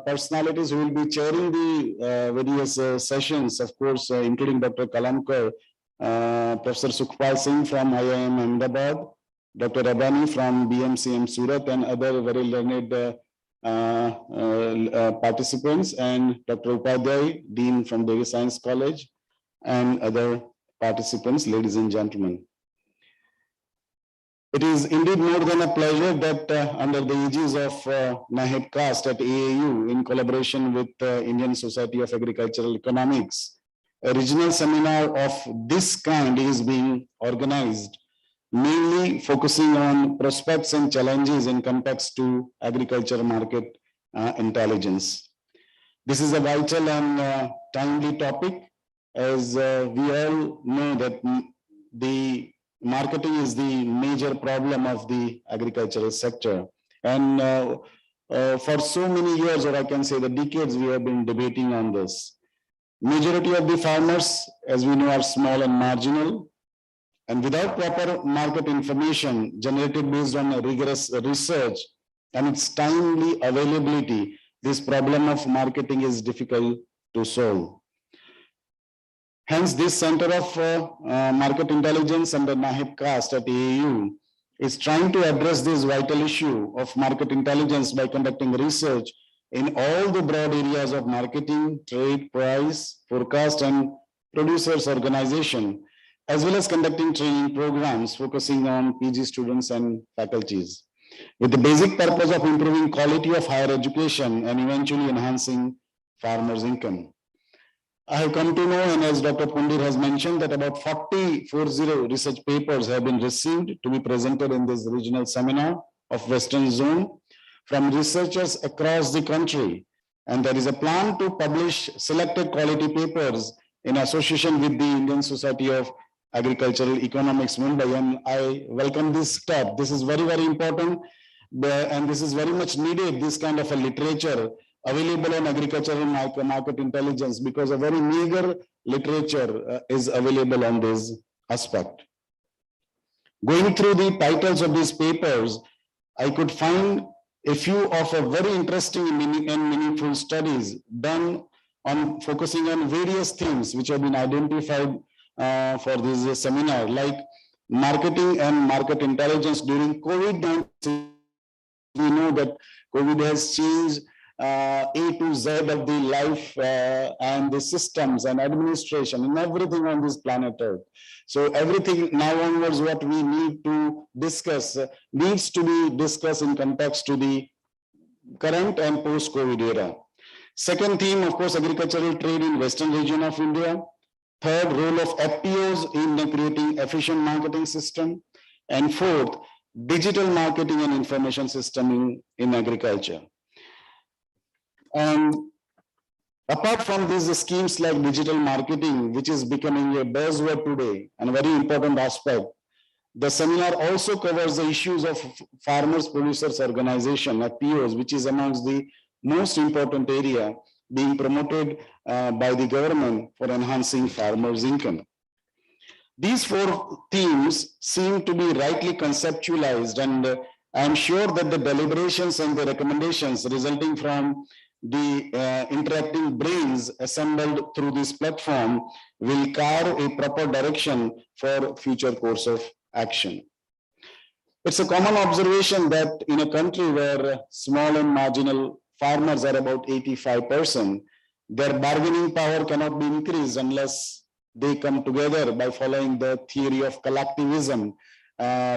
Speaker 7: personalities who will be chairing the various sessions, of course, including Dr. Kalamkar, Professor Sukhpal Singh from IIM Ahmedabad, Dr. Rabani from BMCM Surat, and other very learned participants, and Dr. Upadhyay, Dean from Devi Science College, and other participants, ladies and gentlemen. It is indeed more than a pleasure that under the aegis of NAHIP CAST at AAU, in collaboration with Indian Society of Agricultural Economics, a regional seminar of this kind is being organized, mainly focusing on prospects and challenges in context to agriculture market intelligence. This is a vital and timely topic, as we all know that the marketing is the major problem of the agricultural sector. And for so many years, or I can say the decades, we have been debating on this. Majority of the farmers, as we know, are small and marginal, and without proper market information generated based on rigorous research and its timely availability, this problem of marketing is difficult to solve. Hence, this Center of Market Intelligence under NAHIP CAST at AAU is trying to address this vital issue of market intelligence by conducting research in all the broad areas of marketing, trade, price, forecast, and producers organization, as well as conducting training programs focusing on PG students and faculties, with the basic purpose of improving quality of higher education and eventually enhancing farmers' income. I have come to know, and as Dr. Pundir has mentioned, that about 40 research papers have been received to be presented in this regional seminar of Western Zone from researchers across the country. And there is a plan to publish selected quality papers in association with the Indian Society of Agricultural Economics, Mumbai. And I welcome this step. This is very, very important. And this is very much needed, this kind of a literature available on agricultural market intelligence, because a very meager literature is available on this aspect. Going through the titles of these papers, I could find a few of a very interesting and meaningful studies done on focusing on various themes which have been identified for this seminar, like marketing and market intelligence during COVID-19. We know that COVID has changed A to Z of the life and the systems and administration and everything on this planet Earth. So everything now onwards, what we need to discuss needs to be discussed in context to the current and post-COVID era. Second theme, of course, agricultural trade in Western region of India. Third, role of FPOs in creating efficient marketing system. And fourth, digital marketing and information system in agriculture. And apart from these schemes like digital marketing, which is becoming a buzzword today and a very important aspect, the seminar also covers the issues of farmers producers organization, FPOs, which is amongst the most important area being promoted by the government for enhancing farmers' income. These four themes seem to be rightly conceptualized, and I am sure that the deliberations and the recommendations resulting from the interacting brains assembled through this platform will carve a proper direction for future course of action. It's a common observation that in a country where small and marginal farmers are about 85%, their bargaining power cannot be increased unless they come together by following the theory of collectivism,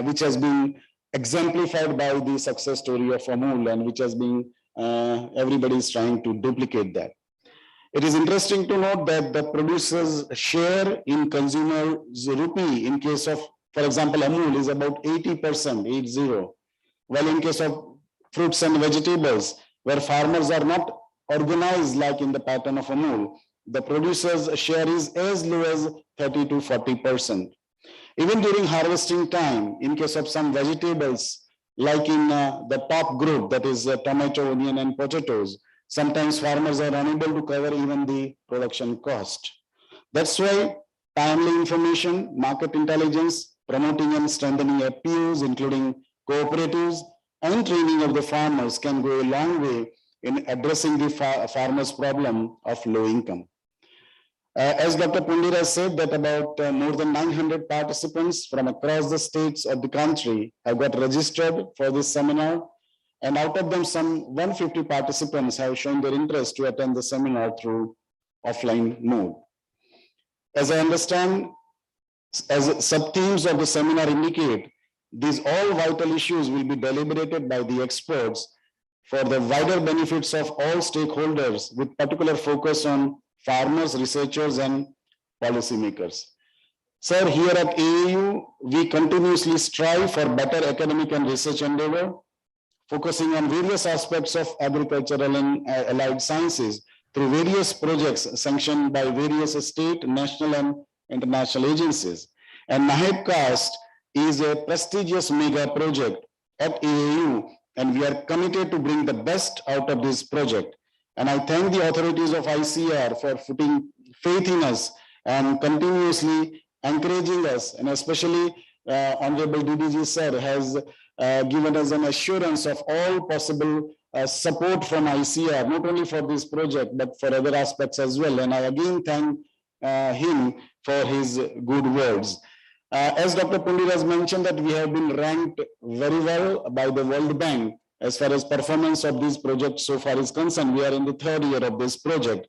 Speaker 7: which has been exemplified by the success story of Amul, and which has been everybody is trying to duplicate that. It is interesting to note that the producers' share in consumers' rupee in case of, for example, Amul is about 80%, 80, while in case of fruits and vegetables, where farmers are not organized like in the pattern of Amul, the producer's share is as low as 30 to 40%. Even during harvesting time, in case of some vegetables, like in the top group, that is tomato, onion, and potatoes, sometimes farmers are unable to cover even the production cost. That's why timely information, market intelligence, promoting and strengthening FPOs, including cooperatives, and training of the farmers can go a long way in addressing the farmers' problem of low income. As Dr. Pundir has said, that about more than 900 participants from across the states of the country have got registered for this seminar, and out of them some 150 participants have shown their interest to attend the seminar through offline mode. As I understand, as sub-themes of the seminar indicate, these all vital issues will be deliberated by the experts for the wider benefits of all stakeholders, with particular focus on farmers, researchers, and policymakers. Sir, here at AAU, we continuously strive for better academic and research endeavor, focusing on various aspects of agricultural and allied sciences through various projects sanctioned by various state, national, and international agencies. And Mahebcast is a prestigious mega project at AAU, and we are committed to bring the best out of this project. And I thank the authorities of ICR for putting faith in us and continuously encouraging us, and especially Honorable DDG sir has given us an assurance of all possible support from ICR, not only for this project, but for other aspects as well. And I again thank him for his good words. As Dr. Pundir has mentioned that we have been ranked very well by the World Bank as far as performance of this project so far is concerned. We are in the third year of this project.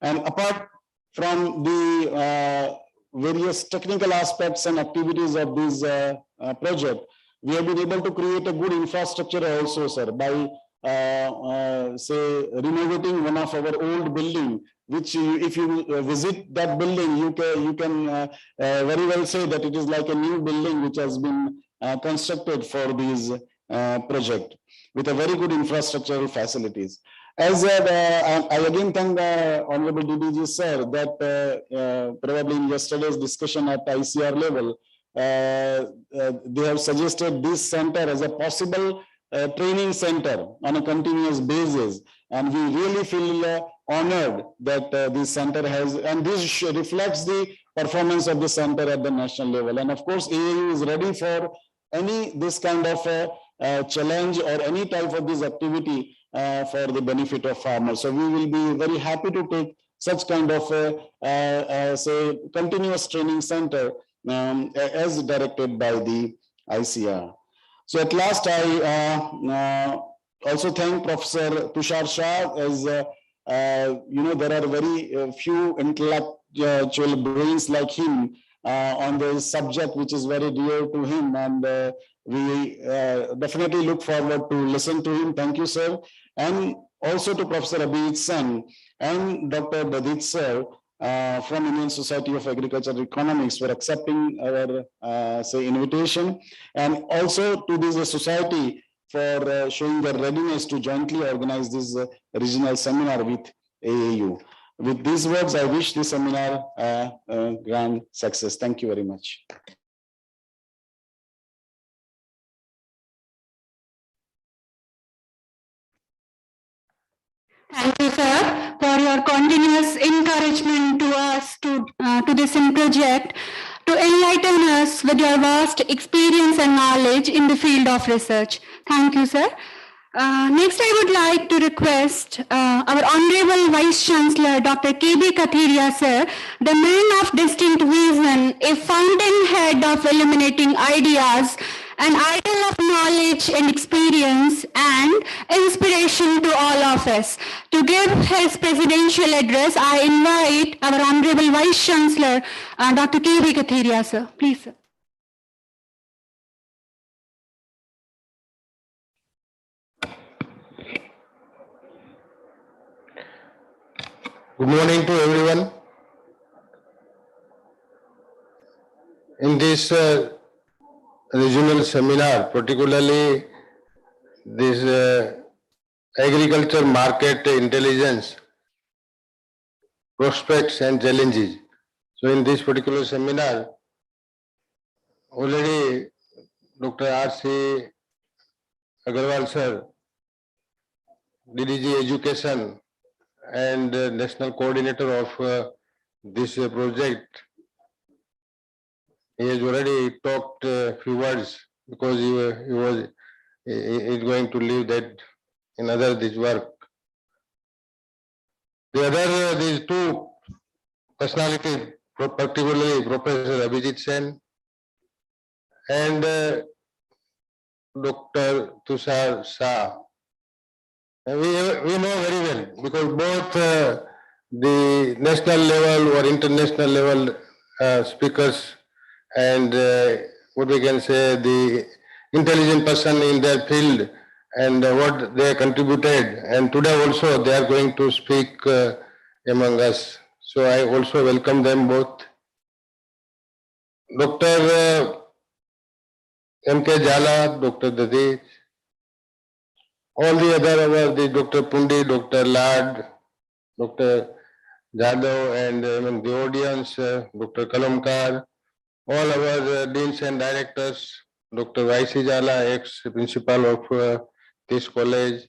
Speaker 7: And apart from the various technical aspects and activities of this project, we have been able to create a good infrastructure also, sir, by say renovating one of our old building, which if you visit that building, you can very well say that it is like a new building which has been constructed for this project with a very good infrastructural facilities. As I again thank the Honorable DDG sir that probably in yesterday's discussion at ICR level, they have suggested this center as a possible training center on a continuous basis. And we really feel honored that this center has, and this reflects the performance of the center at the national level. And of course, AAU is ready for this kind of challenge or any type of this activity for the benefit of farmers. So we will be very happy to take such kind of say continuous training center as directed by the ICR. So at last, I also thank Professor Tushar Shah, as you know, there are very few intellectual brains like him on the subject, which is very dear to him, and we definitely look forward to listen to him. Thank you, sir. And also to Professor Abhijit Sen and Dr. Badit sir from Indian Society of Agricultural Economics for accepting our say invitation, and also to this society for showing their readiness to jointly organize this regional seminar with AAU. With these words, I wish this seminar grand success. Thank you very much.
Speaker 2: Thank you, sir, for your continuous encouragement to us to this project, to enlighten us with your vast experience and knowledge in the field of research. Thank you, sir. Next, I would like to request our Honorable Vice Chancellor, Dr. K.B. Kathiria, sir, the man of distinct vision, a fountainhead of illuminating ideas, an idol of knowledge and experience and inspiration to all of us. To give his presidential address, I invite our Honorable Vice Chancellor, Dr. K.B. Kathiria, sir. Please, sir.
Speaker 9: Good morning to everyone. In this regional seminar, particularly this agriculture market intelligence, prospects and challenges. So in this particular seminar, already Dr. R.C. Agarwal sir, DDG Education and National Coordinator of this project, he has already talked a few words because he is going to leave that in other this work. The other these two personalities, particularly Professor Abhijit Sen and Dr. Tushar Shah. We know very well because both the national level or international level speakers and what we can say the intelligent person in their field and what they contributed, and today also they are going to speak among us. So I also welcome them both. Dr. M.K. Jala, Dr. Dadej, all the other the Dr. Pundi, Dr. Lad, Dr. Jadhav, and among the audience, Dr. Kalamkar, all our deans and directors, Dr. Y.C. Jala, ex-principal of this college,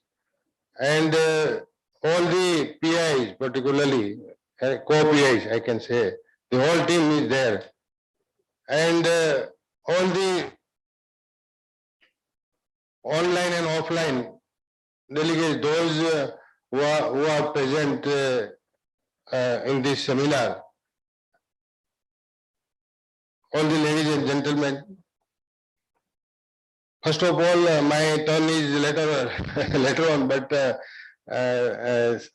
Speaker 9: and all the PIs, particularly co-PIs, I can say, the whole team is there, and all the online and offline delegates, those who are present in this seminar. all the ladies and gentlemen. First of all, my turn is later on, but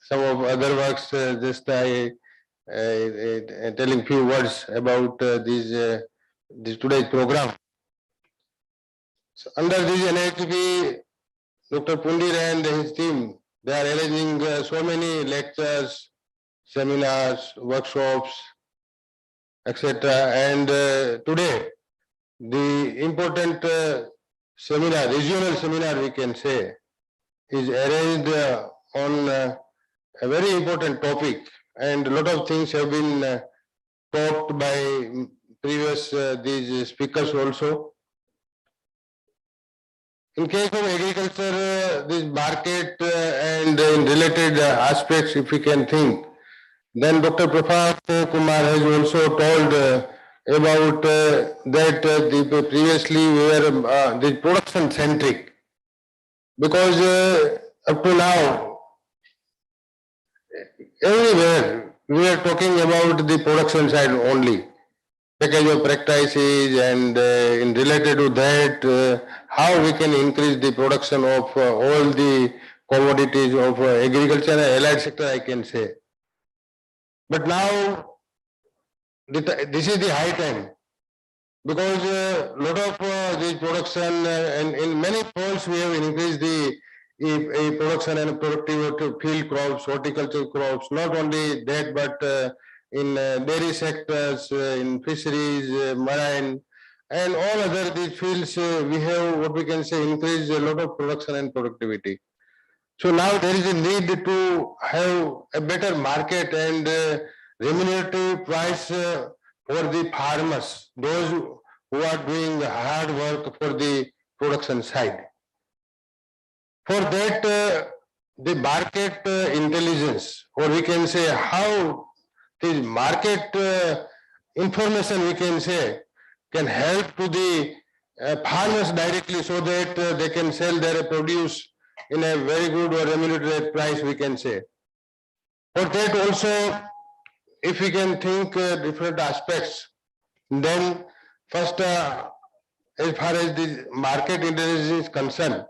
Speaker 9: some of other works, just I telling few words about this today's program. So under this NHP, Dr. Pundir and his team, they are arranging so many lectures, seminars, workshops, etc. And today, the important seminar, regional seminar we can say, is arranged on a very important topic, and a lot of things have been talked by previous these speakers also. In case of agriculture, this market and in related aspects, if we can think, then Dr. Prafat Kumar has also told about that previously we were the production centric, because up to now, everywhere we are talking about the production side only. Package of practices, and in related to that, how we can increase the production of all the commodities of agriculture and allied sector, I can say. But now, this is the high time, because a lot of the production and in many folds we have increased the production and productivity of field crops, horticulture crops, not only that, but in dairy sectors, in fisheries, marine, and all other these fields, we have what we can say increased a lot of production and productivity. So now there is a need to have a better market and remunerative price for the farmers, those who are doing hard work for the production side. For that, the market intelligence, or we can say how the market information, we can say, can help to the farmers directly, so that they can sell their produce in a very good or remunerative price, we can say. For that also, if we can think different aspects, then first, as far as the market intelligence is concerned,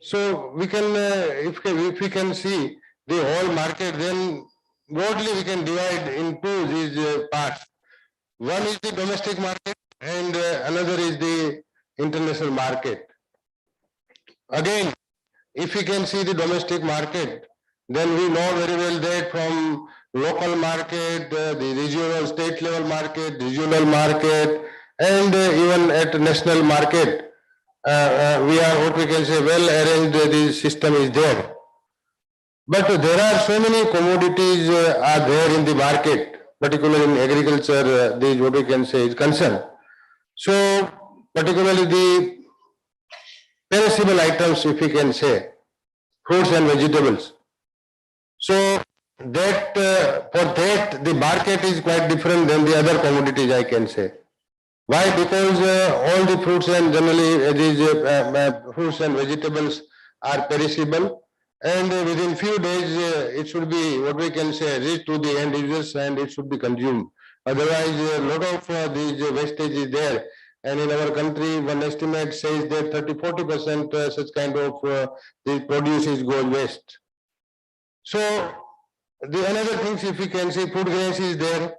Speaker 9: so we can, if we can see the whole market, then broadly we can divide into these parts. One is the domestic market, and another is the international market. Again, if we can see the domestic market, then we know very well that from local market, the regional, state level market, regional market, and even at national market, we are what we can say well arranged. The system is there, but there are so many commodities are there in the market, particularly in agriculture. This what we can say is concerned. So particularly the perishable items, if we can say, fruits and vegetables. So that for that the market is quite different than the other commodities, I can say. Why? Because all the fruits and generally these fruits and vegetables are perishable, and within few days it should be what we can say reach to the end users and it should be consumed. Otherwise, a lot of these wastage is there. And in our country, one estimate says that 30–40% such kind of the produce is goes waste. So the another things, if we can see, food grains is there.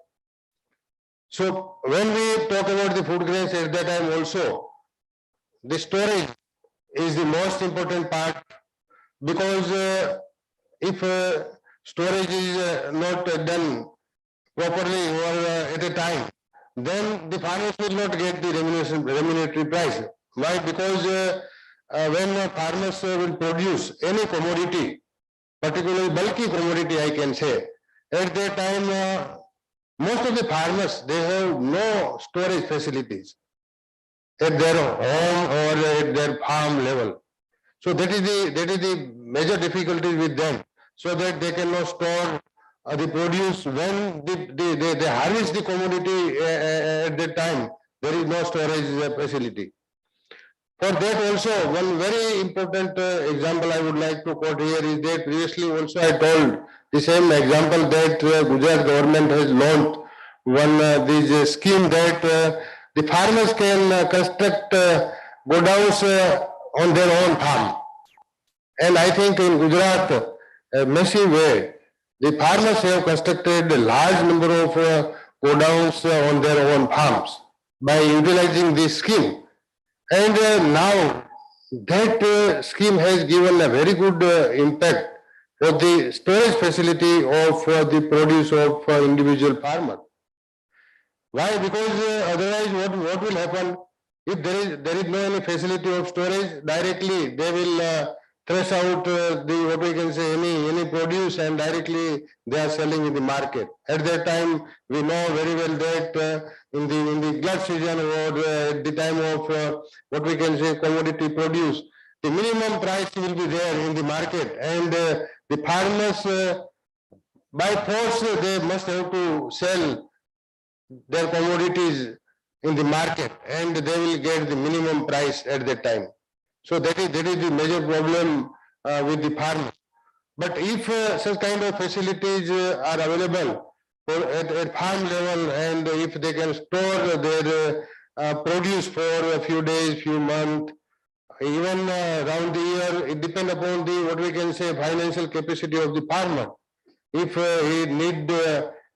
Speaker 9: So when we talk about the food grains, at that time also, the storage is the most important part, because if storage is not done properly or at a time, then the farmers will not get the remunerative price. Why? Because when farmers will produce any commodity, particularly bulky commodity, I can say, at that time, most of the farmers, they have no storage facilities at their home or at their farm level. So that is the major difficulty with them, so that they cannot store the produce. When they harvest the commodity at that time, there is no storage facility. For that also, one very important example I would like to quote here is that previously also I told the same example that Gujarat government has launched one this scheme that the farmers can construct godowns on their own farm. And I think in Gujarat, a massive way, the farmers have constructed a large number of godowns on their own farms by utilizing this scheme. And now that scheme has given a very good impact for the storage facility of the produce of individual farmer. Why? Because otherwise what will happen if there is no any facility of storage, directly they will thresh out the what we can say any produce and directly they are selling in the market. At that time we know very well that in the glut season or at the time of what we can say commodity produce, the minimum price will be there in the market, and the farmers by force they must have to sell their commodities in the market, and they will get the minimum price at that time. So that is the major problem with the farmer. But if such kind of facilities are available at farm level, and if they can store their produce for a few days, few months, even around the year, it depends upon the what we can say financial capacity of the farmer. If he need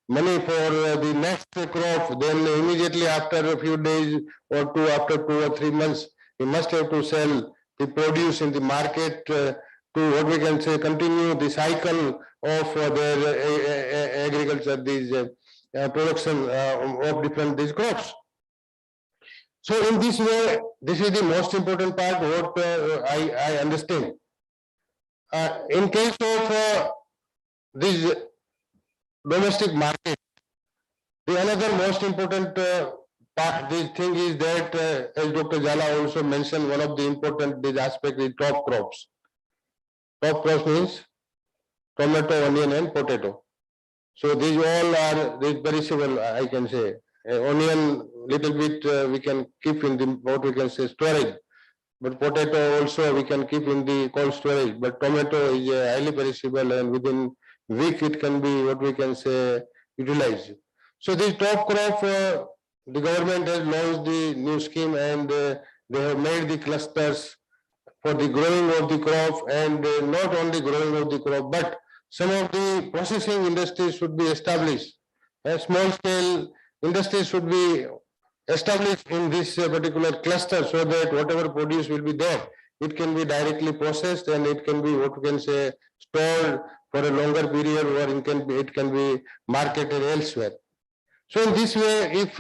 Speaker 9: money for the next crop, then immediately after a few days or after 2 or 3 months, he must have to sell the produce in the market to what we can say continue the cycle of their agriculture, these production of different these crops. So in this way, this is the most important part what I understand. In case of this domestic market, the another most important part, this thing is that as Dr. Jala also mentioned, one of the important this aspect is top crops. Top crops means tomato, onion and potato. So these all are these perishable, I can say. Onion little bit we can keep in the what we can say storage, but potato also we can keep in the cold storage. But tomato is highly perishable, and within week it can be what we can say utilized. So this top crop, the government has launched the new scheme, and they have made the clusters for the growing of the crop, and not only growing of the crop, but some of the processing industries should be established. Small scale industries should be established in this particular cluster, so that whatever produce will be there, it can be directly processed, and it can be what we can say stored for a longer period, or it can be marketed elsewhere. So in this way, if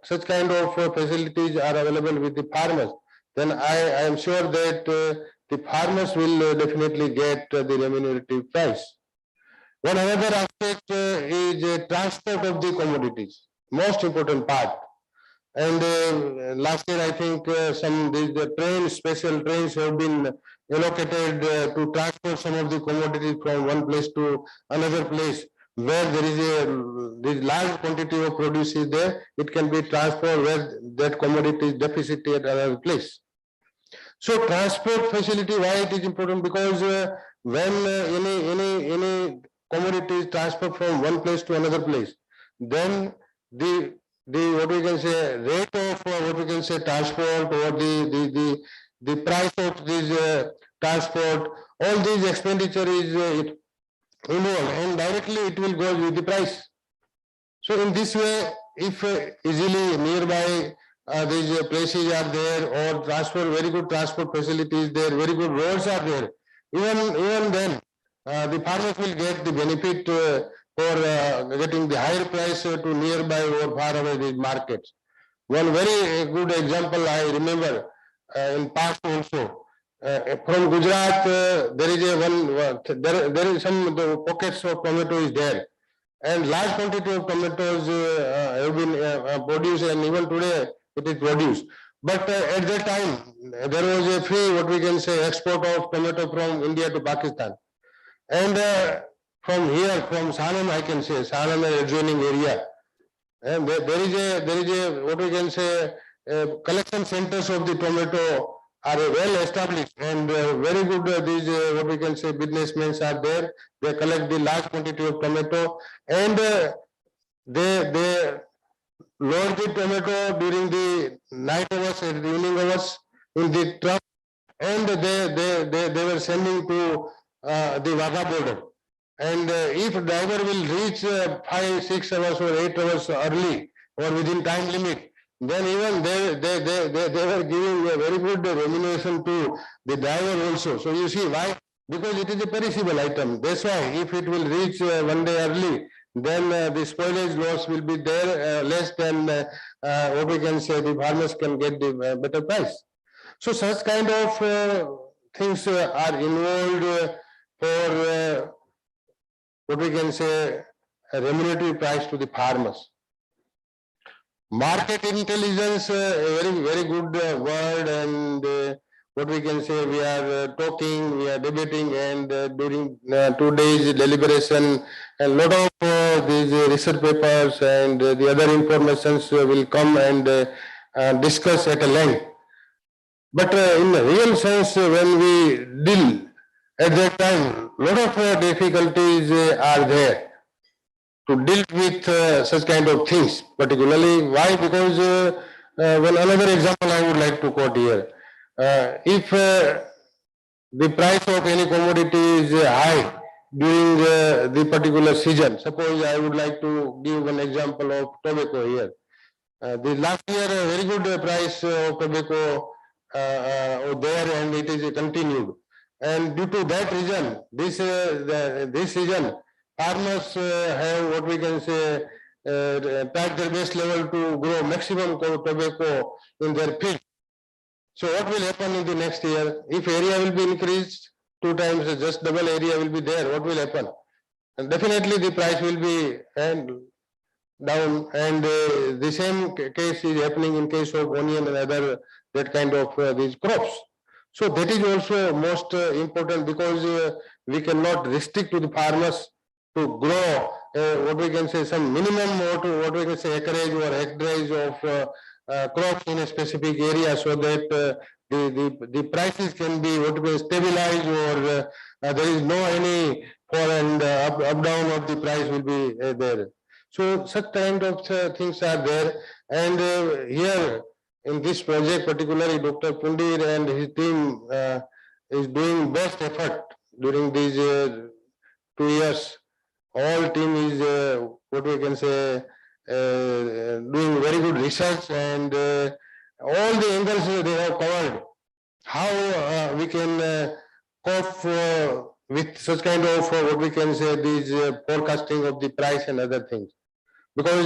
Speaker 9: such kind of facilities are available with the farmers, then I am sure that the farmers will definitely get the remunerative price. One another aspect is transport of the commodities, most important part. And last year, I think the trains, special trains have been allocated to transport some of the commodities from one place to another place, where there is this large quantity of produce is there. It can be transferred where that commodity is deficit at another place. So transport facility, why it is important? Because when any commodity is transferred from one place to another place, then the what we can say rate of what we can say transport, or the price of this transport, all these expenditure is involved, and directly it will go with the price. So in this way, if easily nearby these places are there, or very good transport facilities there, very good roads are there, even then the farmers will get the benefit for getting the higher price to nearby or far away these markets. One very good example I remember in past also. From Gujarat, there is there is some pockets of tomato is there, and large quantity of tomatoes have been produced, and even today it is produced. But at that time, there was a free, what we can say, export of tomato from India to Pakistan. And from here, from Sanam, I can say, Sanam and adjoining area, and there is a, what we can say, collection centers of the tomato are well established, and very good these what we can say businessmen are there. They collect the large quantity of tomato, and they load the tomato during the night hours and the evening hours in the truck, and they were sending to the Wagah border. And if driver will reach 5, 6 hours or 8 hours early or within time limit, then even they were giving a very good remuneration to the driver also. So you see why? Because it is a perishable item. That's why if it will reach one day early, then the spoilage loss will be there less than what we can say the farmers can get the better price. So such kind of things are involved for what we can say a remunerative price to the farmers. Market intelligence, a very good word, and what we can say, we are talking, we are debating, and during 2 days deliberation, a lot of these research papers and the other informations will come and discuss at a length. But in the real sense, when we deal at that time, lot of difficulties are there to deal with such kind of things, particularly why? Because well, another example I would like to quote here. If the price of any commodity is high during the particular season, suppose I would like to give an example of tobacco here. The last year, a very good price of tobacco was there, and it is continued. And due to that reason, this season, farmers have what we can say tried their best level to grow maximum tobacco in their field. So what will happen in the next year? If area will be increased 2 times, just double area will be there. What will happen? And definitely the price will be down, and the same case is happening in case of onion and other that kind of these crops. So that is also most important, because we cannot restrict to the farmers to grow what we can say some minimum what we can say acreage or hectareage of crops in a specific area, so that the prices can be what we stabilize, or there is no any fall and up down of the price will be there. So such kind of things are there, and here in this project, particularly Dr. Pundir and his team is doing best effort during these 2 years. All team is what we can say doing very good research, and all the angles they have covered. How we can cope with such kind of what we can say these forecasting of the price and other things, because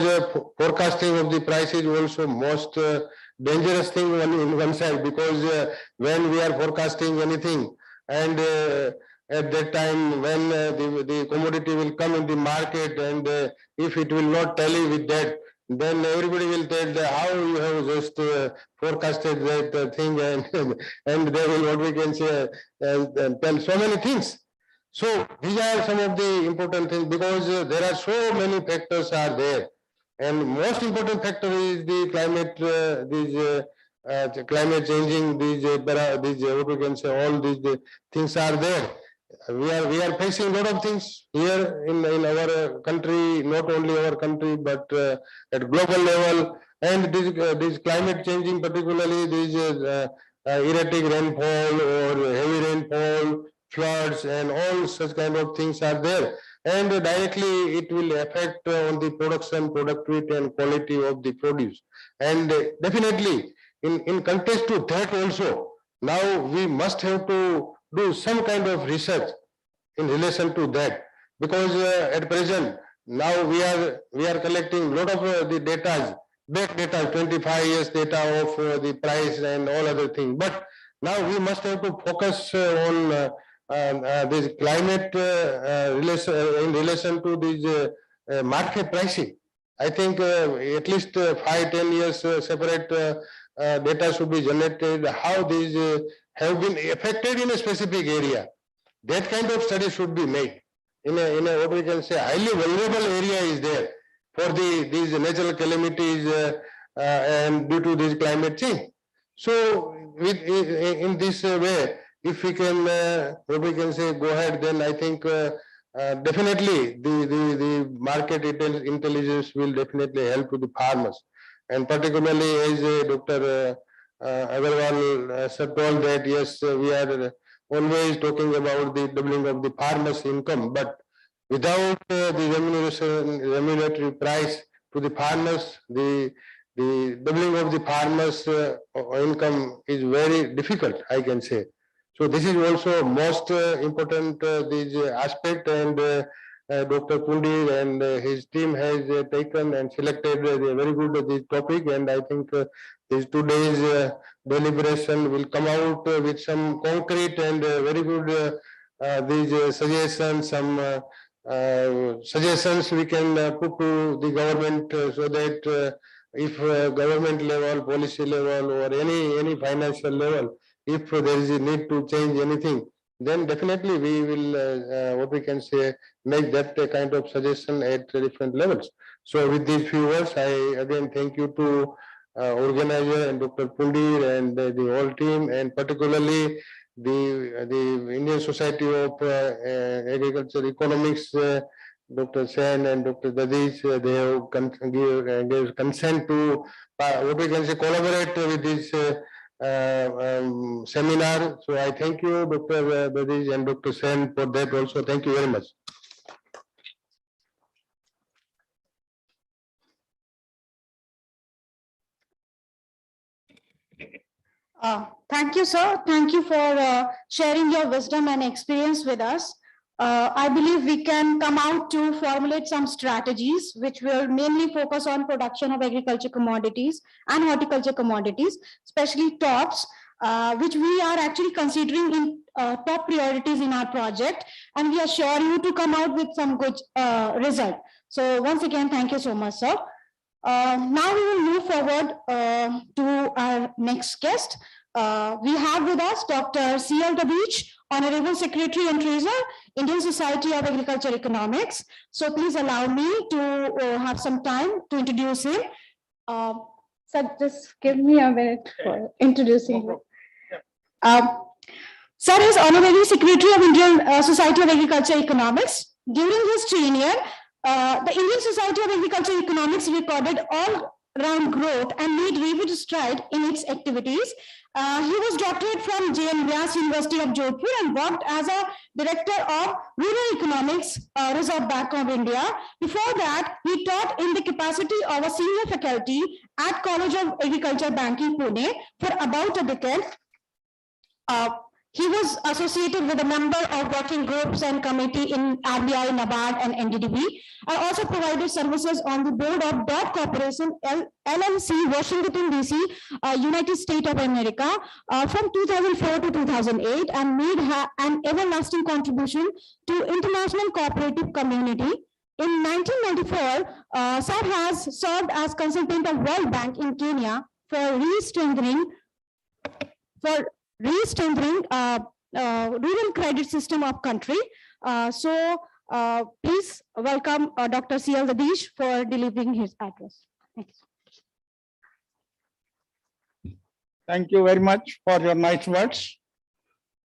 Speaker 9: forecasting of the price is also most dangerous thing in one side, because when we are forecasting anything, and at that time when the commodity will come in the market, and if it will not tally with that, then everybody will tell how you have just forecasted that thing, and they will what we can say tell so many things. So these are some of the important things, because there are so many factors are there, and most important factor is the climate, climate changing, these what we can say all these things are there. We are facing a lot of things here in our country, not only our country but at global level, and this climate changing, particularly these erratic rainfall or heavy rainfall, floods, and all such kind of things are there, and directly it will affect on the production, productivity, and quality of the produce. And definitely in contest to that also, now we must have to do some kind of research in relation to that, because at present now we are collecting a lot of the data, back data, 25 years data of the price and all other things, but now we must have to focus on this climate in relation to this market pricing. I think at least 5-10 years separate data should be generated, how these have been affected in a specific area. That kind of study should be made in a what we can say highly vulnerable area is there for these natural calamities and due to this climate change. So in this way, if we can what we can say go ahead, then I think definitely the market intelligence will definitely help to the farmers. And particularly as Dr. Agarwal told that, yes, we are always talking about the doubling of the farmers' income, but without the remunerative price to the farmers, the doubling of the farmers' income is very difficult, I can say. So this is also most important this aspect, and Dr. Pundi and his team has taken and selected a very good this topic, and I think these 2 days deliberation will come out with some concrete and very good these suggestions, some suggestions we can put to the government so that if government level, policy level, or any financial level, if there is a need to change anything, then definitely we will, what we can say, make that kind of suggestion at different levels. So with these few words, I again thank you to organizer and Dr. Pundir and the whole team, and particularly the Indian Society of Agriculture Economics, Dr. Sen and Dr. Dadish, they have gave consent to what we can say collaborate with this seminar. So I thank you, Dr. Dadish and Dr. Sen, for that also. Thank you very much.
Speaker 8: Thank you, sir. Thank you for sharing your wisdom and experience with us. I believe we can come out to formulate some strategies which will mainly focus on production of agriculture commodities and horticulture commodities, especially tops, which we are actually considering in top priorities in our project, and we assure you to come out with some good result. So once again, thank you so much, sir. Now we will move forward to our next guest. We have with us Dr. C.L. Dabich, Honorable Secretary and Treasurer, Indian Society of Agriculture Economics. So please allow me to have some time to introduce him. So just give me a minute for introducing him. Sir is Honorary Secretary of Indian Society of Agriculture Economics. During his tenure, the Indian Society of Agriculture Economics recorded all-round growth and made rapid stride in its activities. He was doctorate from J.M. Vyas University of Jodhpur and worked as a director of Rural Economics, Reserve Bank of India. Before that, he taught in the capacity of a senior faculty at College of Agriculture Banking, Pune for about a decade. He was associated with a number of working groups and committee in RBI, NABARD, and NDDB. I also provided services on the board of Dot Corporation, LLC, Washington, D.C., United States of America, from 2004 to 2008, and made an everlasting contribution to international cooperative community. In 1994, Sir has served as consultant of World Bank in Kenya for re-strengthening rural credit system of country. Please welcome Dr. C.L. Dabich for delivering his address. Thanks.
Speaker 10: Thank you very much for your nice words.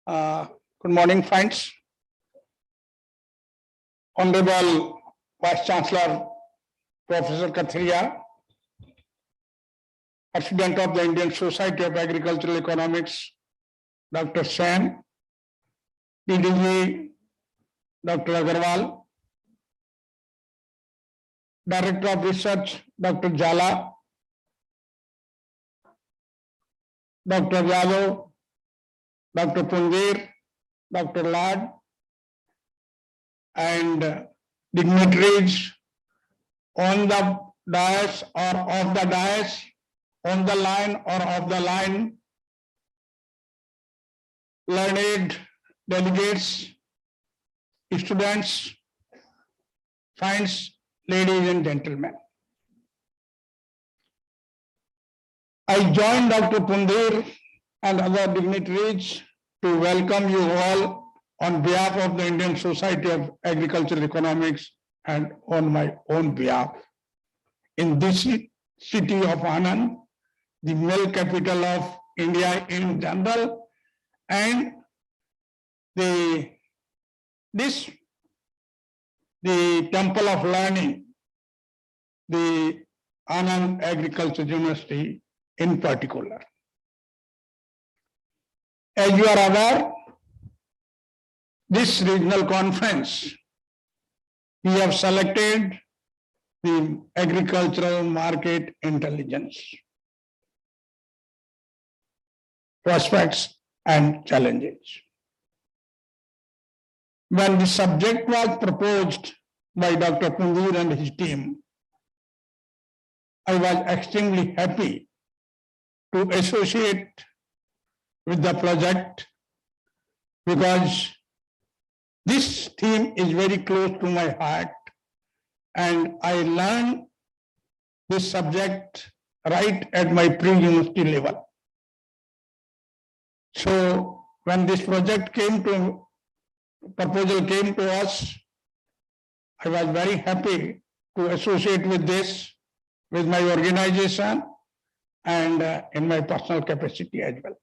Speaker 10: Good morning, friends. Honorable Vice Chancellor, Professor Kathiria, President of the Indian Society of Agricultural Economics, Dr. Sen, DDG, Dr. Agarwal, Director of Research, Dr. Jala, Dr. Yadav, Dr. Pundir, Dr. Lad, and dignitaries on the dais or off the dais, on the line or off the line, learned delegates, students, friends, ladies and gentlemen. I join Dr. Pundir and other dignitaries to welcome you all on behalf of the Indian Society of Agricultural Economics and on my own behalf. In this city of Anand, the milk capital of India in general, and this the Temple of Learning, the Anand Agriculture University in particular. As you are aware, this regional conference, we have selected the agricultural market intelligence, prospects and challenges. When the subject was proposed by Dr. Pundir and his team, I was extremely happy to associate with the project because this theme is very close to my heart and I learned this subject right at my pre-university level. So when this proposal came to us, I was very happy to associate with this, with my organization and in my personal capacity as well.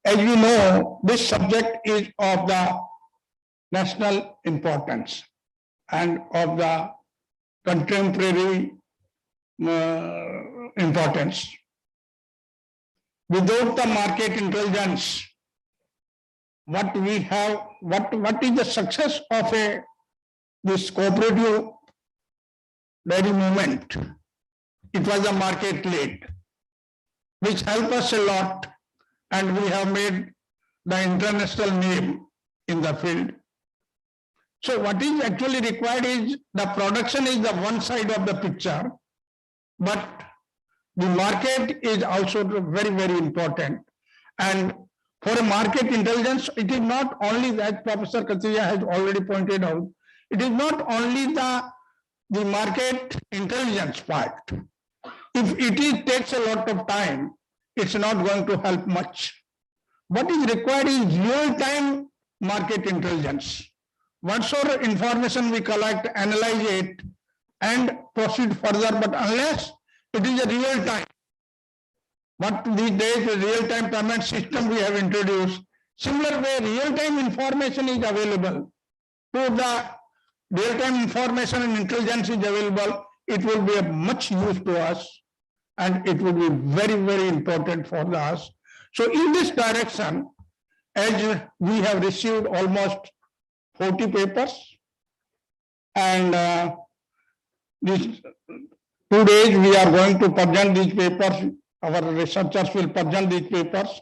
Speaker 10: As you know, this subject is of the national importance and of the contemporary importance. Without the market intelligence, what we have, what is the success of this cooperative dairy movement? It was a market led, which helped us a lot, and we have made the international name in the field. So what is actually required is the production is the one side of the picture, but the market is also very, very important. And for a market intelligence, it is not only that Professor Kathria has already pointed out, it is not only the market intelligence part. If it takes a lot of time, it's not going to help much. What is required is real-time market intelligence. What sort of information we collect, analyze it, and proceed further, but unless it is a real time. What these days, a real-time payment system we have introduced, similar way, real-time information is available. To the real-time information and intelligence is available, it will be of much use to us, and it will be very, very important for us. So in this direction, as we have received almost 40 papers, and these 2 days we are going to present these papers, our researchers will present these papers.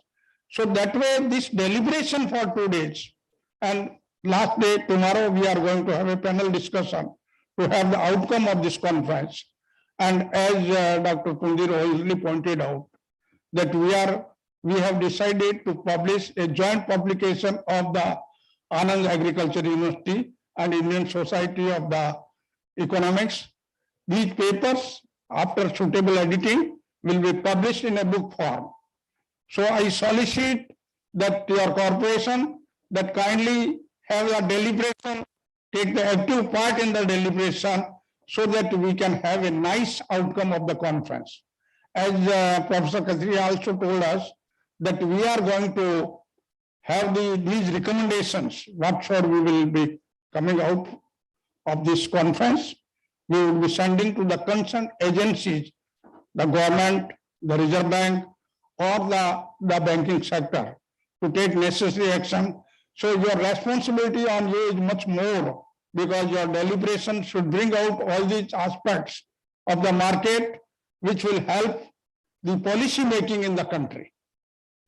Speaker 10: So that way this deliberation for 2 days, and last day, tomorrow, we are going to have a panel discussion to have the outcome of this conference. And as Dr. Pundir already pointed out, that we have decided to publish a joint publication of the Anand Agriculture University and Indian Society of the Economics. These papers, after suitable editing, will be published in a book form. So I solicit that your corporation that kindly have a deliberation, take the active part in the deliberation so that we can have a nice outcome of the conference. As Professor Kathria also told us that we are going to have these recommendations, what sure we will be coming out of this conference. We will be sending to the concerned agencies, the government, the Reserve Bank, or the banking sector to take necessary action. So your responsibility on you is much more because your deliberation should bring out all these aspects of the market which will help the policy making in the country.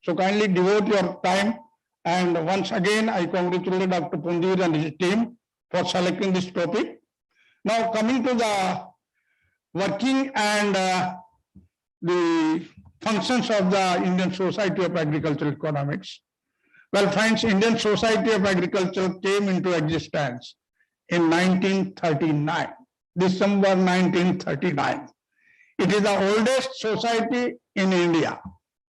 Speaker 10: So kindly devote your time, and once again I congratulate Dr. Pundir and his team for selecting this topic. Now coming to the working and the functions of the Indian Society of Agricultural Economics. Well, friends, Indian Society of Agriculture came into existence in 1939, December 1939. It is the oldest society in India,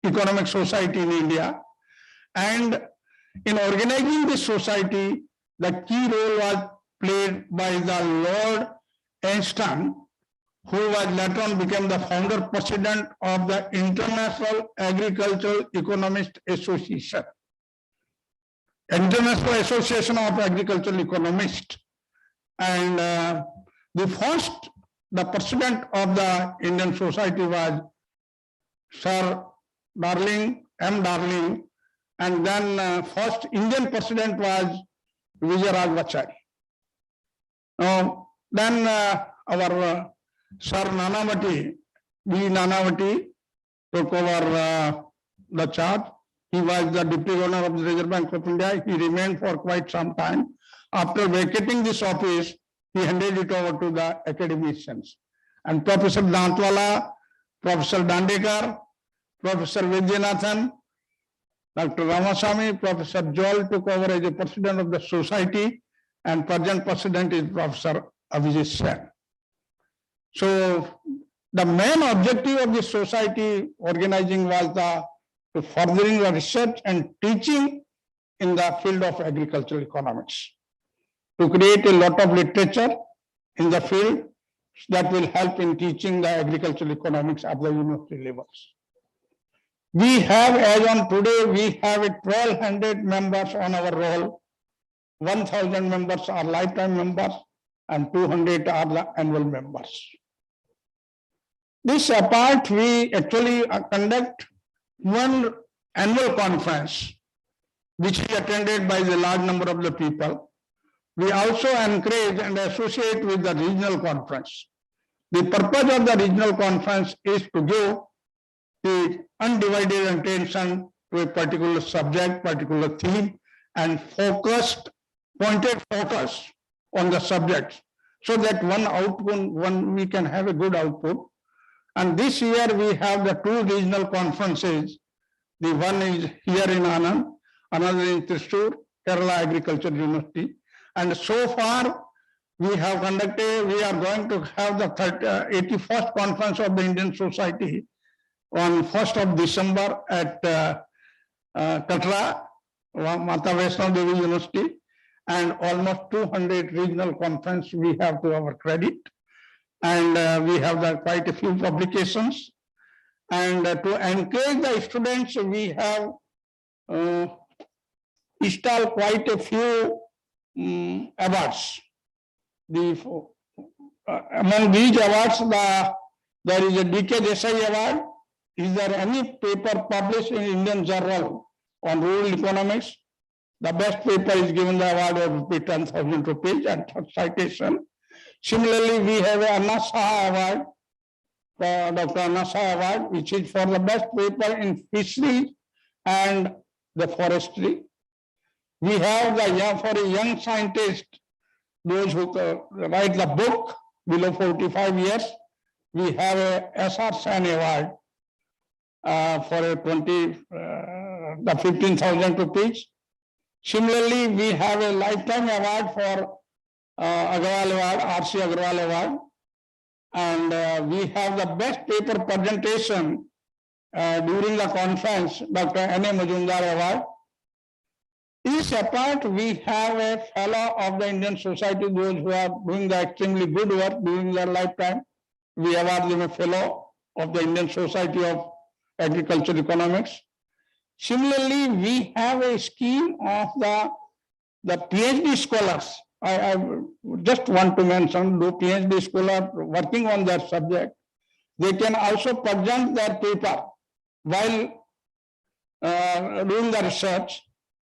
Speaker 10: economic society in India. And in organizing this society, the key role was played by the Lord Einstein, who was later on became the founder president of the International Agricultural Economist Association. International Association of Agricultural Economists. And the president of the Indian Society was Sir M. Darling, and then first Indian president was Vijayaraj Vachari. Then our Sir Nanavati, V. Nanavati, took over the charge. He was the deputy governor of the Reserve Bank of India. He remained for quite some time. After vacating this office, he handed it over to the academicians. And Professor Dantwala, Professor Dandekar, Professor Vidyanathan, Dr. Ramasamy, Professor Joel took over as the president of the society, and present president is Professor Abhijit Sen. So the main objective of this society organizing was to furthering the research and teaching in the field of agricultural economics, to create a lot of literature in the field that will help in teaching the agricultural economics at the university levels. We have, as on today, we have 1,200 members on our roll. 1,000 members are lifetime members and 200 are the annual members. This apart, we actually conduct one annual conference, which is attended by the large number of the people. We also encourage and associate with the regional conference. The purpose of the regional conference is to give the undivided attention to a particular subject, particular theme, and pointed focus on the subject, so that we can have a good output. And this year we have the two regional conferences. The one is here in Anand, another in Thrissur, Kerala Agriculture University. And so far we have conducted, we are going to have the 81st conference of the Indian Society on 1st of December at Katra, Mata Vaishnav Devi University, and almost 200 regional conference we have to our credit. And we have quite a few publications. And to encourage the students, we have installed quite a few awards. Among these awards, there is a D.K. Desai Award. Is there any paper published in Indian Journal on rural economics? The best paper is given the award of 10,000 rupees and citation. Similarly, we have an Anna Saha Award, Dr. Anna Saha Award, which is for the best paper in fisheries and the forestry. We have for a young scientist, those who write the book below 45 years, we have a S.R. Sen Award for the 15,000 rupees. Similarly, we have a lifetime award for Agarwal Award, R.C. Agarwal Award. And we have the best paper presentation during the conference, Dr. N.A. Majumdar Award. This apart, we have a fellow of the Indian Society, those who are doing the extremely good work during their lifetime. We award them a fellow of the Indian Society of Agricultural Economics. Similarly, we have a scheme of the PhD scholars. I just want to mention the PhD scholars working on that subject. They can also present their paper while doing the research.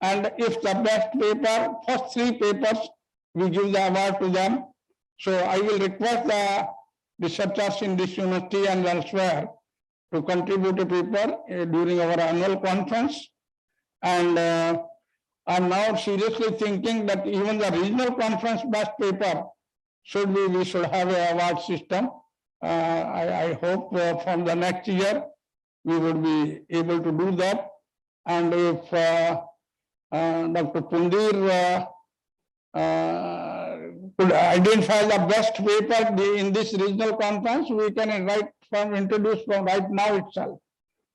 Speaker 10: And if the best paper, first 3 papers, we give the award to them. So I will request the researchers in this university and elsewhere to contribute a paper during our annual conference. And I'm now seriously thinking that even the regional conference best paper we should have an award system. I hope from the next year we would be able to do that. And if Dr. Pundir could identify the best paper in this regional conference, we can introduce from right now itself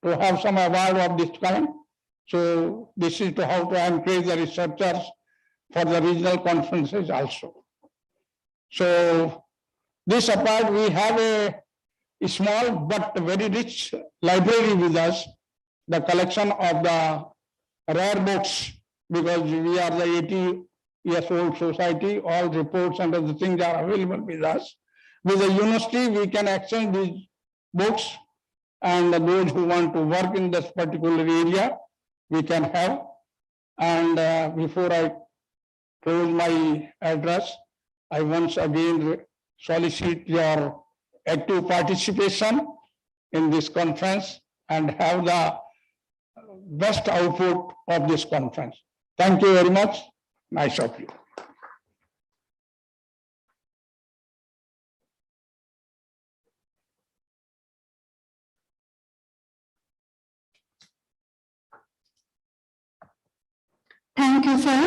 Speaker 10: to have some award of this kind. So this is how to encourage the researchers for the regional conferences also. So this apart, we have a small but very rich library with us, the collection of the rare books, because we are the years-old society. All reports and other things are available with us. With the university, we can exchange these books, and those who want to work in this particular area, we can have. And before I close my address, I once again solicit your active participation in this conference and have the best output of this conference. Thank you very much. Nice of you.
Speaker 2: Thank you, sir,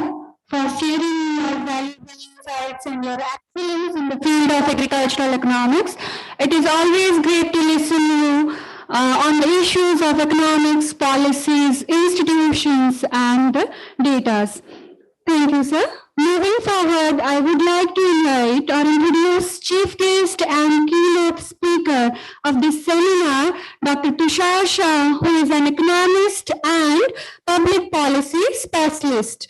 Speaker 2: for sharing your valuable insights and your excellence in the field of agricultural economics. It is always great to listen to you on the issues of economics, policies, institutions, and data. Thank you, sir. Moving forward, I would like to invite or introduce Chief Guest and keynote speaker of this seminar, Dr. Tushar Shah, who is an economist and public policy specialist.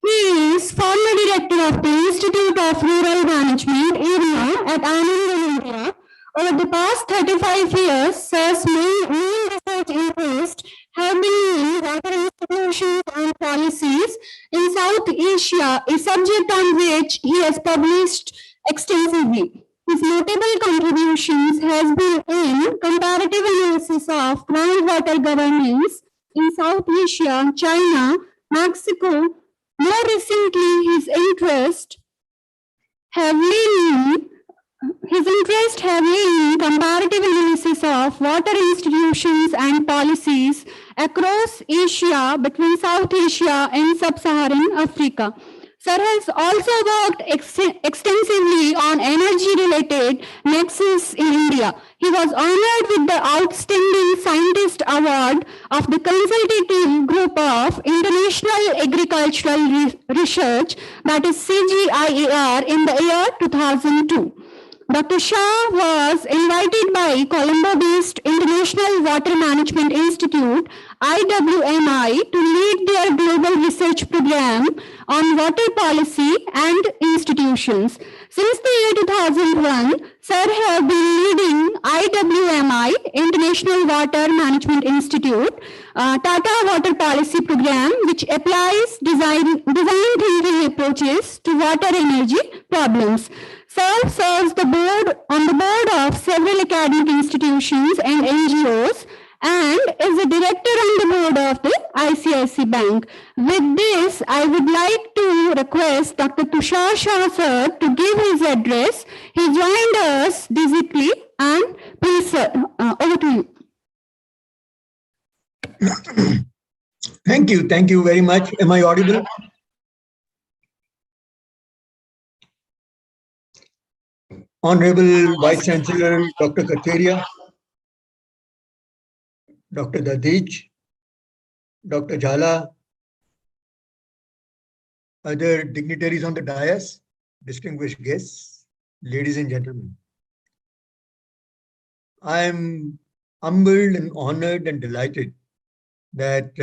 Speaker 2: He is former director of the Institute of Rural Management, IRMA, at Anand, India. Over the past 35 years, Sir's main research interest have been in water institutions and policies in South Asia, a subject on which he has published extensively. His notable contributions has been in comparative analysis of groundwater governance in South Asia, China, Mexico. More recently, his interest heavily in comparative analysis of water institutions and policies across Asia, between South Asia and Sub-Saharan Africa. Sir has also worked extensively on energy-related nexus in India. He was honored with the Outstanding Scientist Award of the Consultative Group of International Agricultural Research, that is CGIAR, in the year 2002. Dr. Shah was invited by Colombo-based International Water Management Institute, IWMI, to lead their global research program on water policy and institutions. Since the year 2001, Sir has been leading IWMI, International Water Management Institute, Tata Water Policy Program, which applies design thinking approaches to water energy problems. Sir serves on the board of several academic institutions and NGOs and is a director on the board of the ICICI Bank. With this, I would like to request Dr. Tushar Shah sir to give his address. He joined us digitally, and please sir, over to you.
Speaker 11: Thank you very much. Am I audible? Honorable Vice Chancellor Dr. Katheria, Dr. Dadij, Dr. Jhala, other dignitaries on the dais, distinguished guests, ladies and gentlemen. I am humbled and honored and delighted that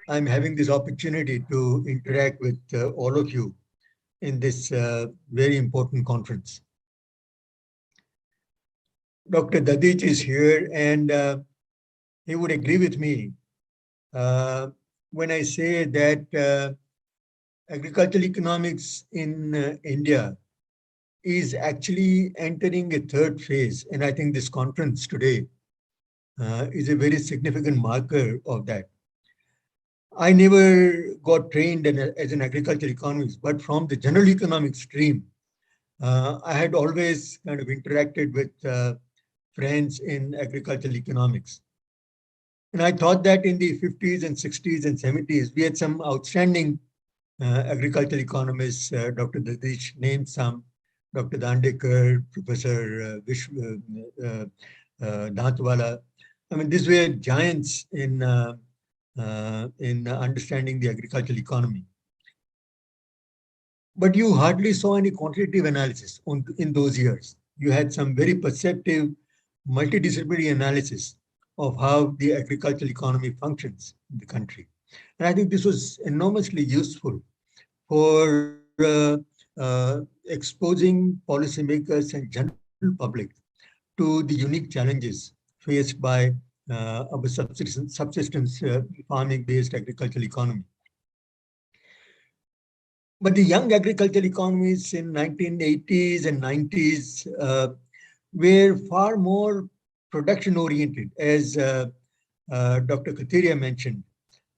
Speaker 11: I'm having this opportunity to interact with all of you in this very important conference. Dr. Dadij is here, and he would agree with me when I say that agricultural economics in India is actually entering a third phase. And I think this conference today is a very significant marker of that. I never got trained as an agricultural economist, but from the general economic stream, I had always kind of interacted with friends in agricultural economics. And I thought that in the 50s and 60s and 70s, we had some outstanding agricultural economists. Dr. Dadij named some, Dr. Dandekar, Professor Dantwala. I mean, these were giants in understanding the agricultural economy. But you hardly saw any quantitative analysis in those years. You had some very perceptive multidisciplinary analysis of how the agricultural economy functions in the country. And I think this was enormously useful for exposing policymakers and general public to the unique challenges faced by our subsistence farming-based agricultural economy. But the young agricultural economies in 1980s and 90s were far more production-oriented, as Dr. Katheria mentioned,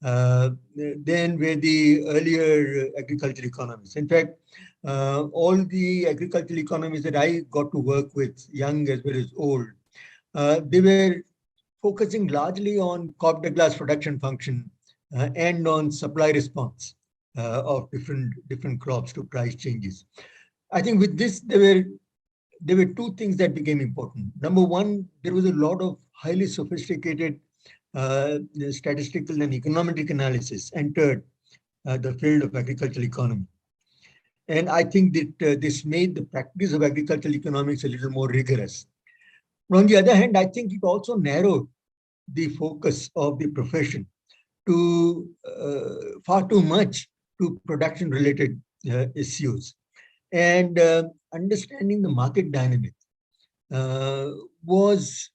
Speaker 11: than were the earlier agricultural economies. In fact, all the agricultural economies that I got to work with, young as well as old, they were focusing largely on Cobb-Douglas production function and on supply response of different crops to price changes. I think with this, there were two things that became important. Number one, there was a lot of highly sophisticated statistical and econometric analysis entered the field of agricultural economy. And I think that this made the practice of agricultural economics a little more rigorous. But on the other hand, I think it also narrowed the focus of the profession to far too much to production-related issues. And understanding the market dynamic was,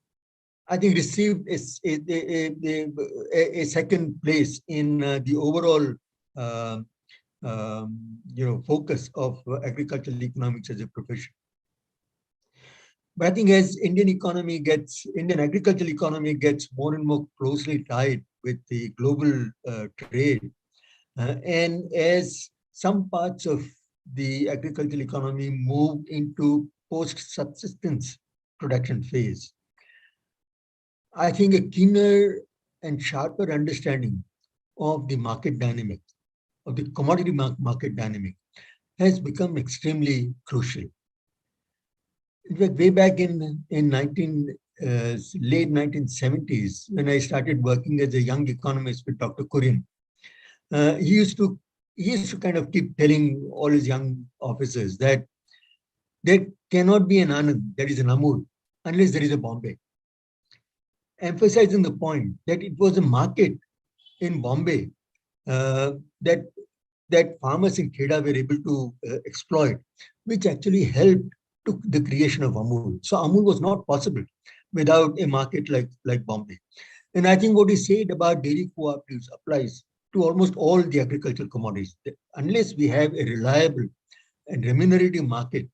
Speaker 11: I think, received a second place in the overall focus of agricultural economics as a profession. But I think as Indian agricultural economy gets more and more closely tied with the global trade, and as some parts of the agricultural economy move into post-subsistence production phase, I think a keener and sharper understanding of the market dynamic, of the commodity market dynamic, has become extremely crucial. In fact, way back in late 1970s, when I started working as a young economist with Dr. Kurian, he used to kind of keep telling all his young officers that there cannot be an Anand, that is an Amul, unless there is a Bombay. Emphasizing the point that it was a market in Bombay that farmers in Kheda were able to exploit, which actually helped to the creation of Amul. So Amul was not possible without a market like Bombay. And I think what he said about dairy cooperatives applies to almost all the agricultural commodities. Unless we have a reliable and remunerative market,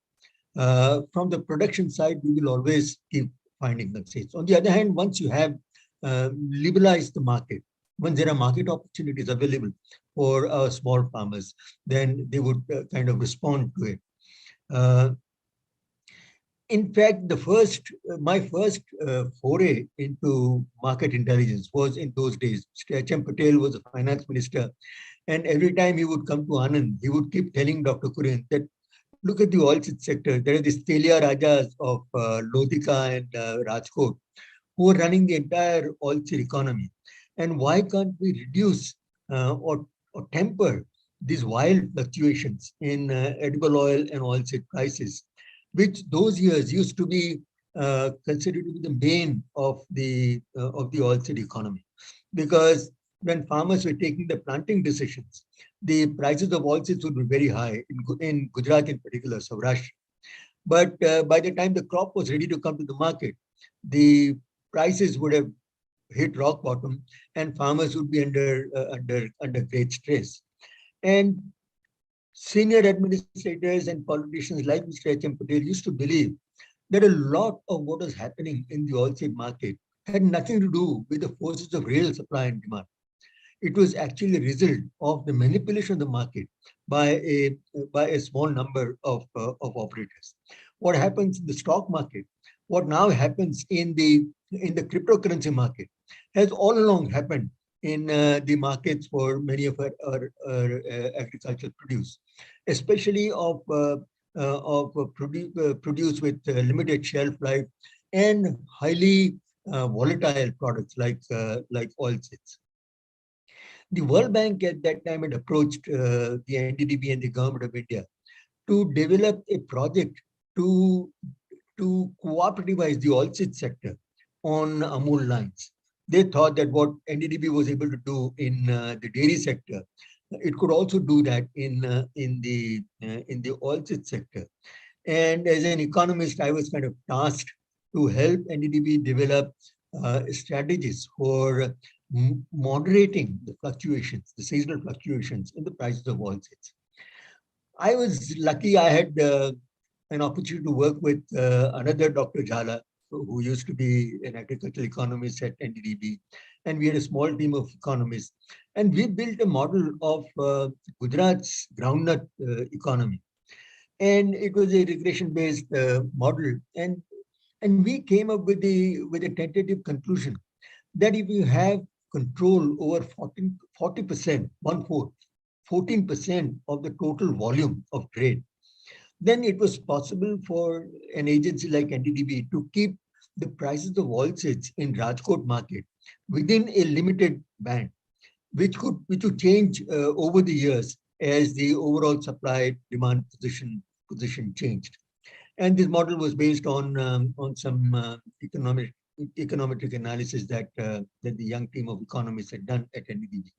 Speaker 11: from the production side, we will always keep finding constraints. On the other hand, once you have liberalized the market, once there are market opportunities available for small farmers, then they would kind of respond to it. In fact, my first foray into market intelligence was in those days. H.M. Patel was a finance minister, and every time he would come to Anand, he would keep telling Dr. Kurian that, look at the oilseed sector. There are these Telia Rajas of Lodhika and Rajkot who are running the entire oilseed economy. And why can't we reduce or temper these wild fluctuations in edible oil and oilseed prices, which those years used to be considered to be the bane of the oilseed economy, because when farmers were taking the planting decisions, the prices of oilseeds would be very high in Gujarat, in particular, Saurashtra. But by the time the crop was ready to come to the market, the prices would have hit rock bottom, and farmers would be under great stress. And senior administrators and politicians like Mr. H.M. Patel used to believe that a lot of what was happening in the oilseed market had nothing to do with the forces of real supply and demand. It was actually a result of the manipulation of the market by a small number of operators. What happens in the stock market, what now happens in the cryptocurrency market, has all along happened in the markets for many of our agricultural produce, especially of produce with limited shelf life and highly volatile products like oilseeds. The World Bank at that time had approached the NDDB and the government of India to develop a project to cooperativize the oilseed sector on Amul lines. they thought that what NDDB was able to do in the dairy sector, it could also do that in the oilseed sector. And as an economist, I was kind of tasked to help NDDB develop strategies for moderating the fluctuations, the seasonal fluctuations in the prices of oilseeds. I was lucky I had an opportunity to work with another Dr. Jhala, who used to be an agricultural economist at NDDB. And we had a small team of economists. And we built a model of Gujarat's groundnut economy. And it was a regression-based model. And we came up with a tentative conclusion that if you have control over 40%, 1/4, 14% of the total volume of trade, then it was possible for an agency like NDDB to keep the prices of oilseeds in Rajkot market within a limited band, which would change over the years as the overall supply demand position changed. And this model was based on some econometric analysis that the young team of economists had done at NDDB.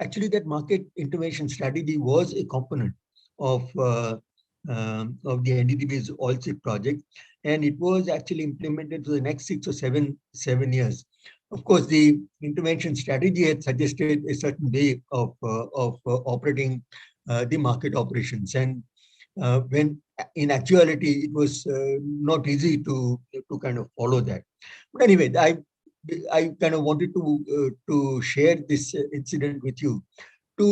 Speaker 11: Actually, that market intervention strategy was a component of the NDDB's oilseed project, and it was actually implemented for the next 6 or 7 years. Of course, the intervention strategy had suggested a certain way of operating the market operations, and when in actuality it was not easy to kind of follow that. But anyway, I kind of wanted to share this incident with you to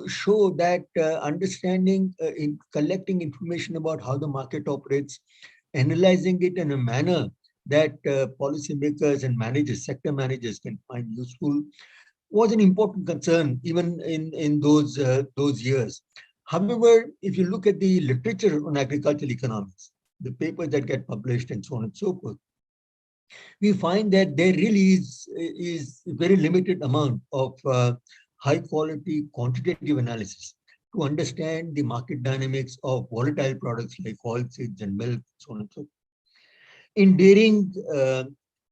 Speaker 11: show that understanding in collecting information about how the market operates, analyzing it in a manner that policymakers and managers, sector managers can find useful, was an important concern even in those years. However, if you look at the literature on agricultural economics, the papers that get published and so on and so forth, we find that there really is a very limited amount of high quality quantitative analysis to understand the market dynamics of volatile products like oilseeds and milk, so on and so forth. In dairying,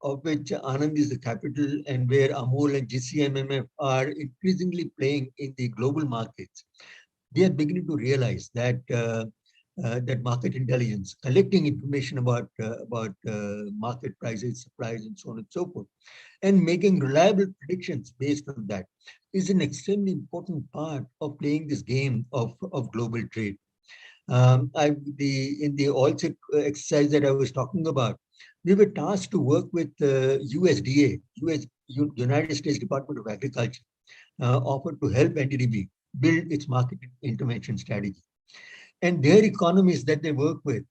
Speaker 11: of which Anand is the capital and where Amul and GCMMF are increasingly playing in the global markets, they are beginning to realize that that market intelligence, collecting information about market prices, supplies, and so on and so forth, and making reliable predictions based on that is an extremely important part of playing this game of global trade. In the oilseed exercise that I was talking about, we were tasked to work with USDA, United States Department of Agriculture, offered to help NDDB build its market intervention strategy. And their economists that they work with,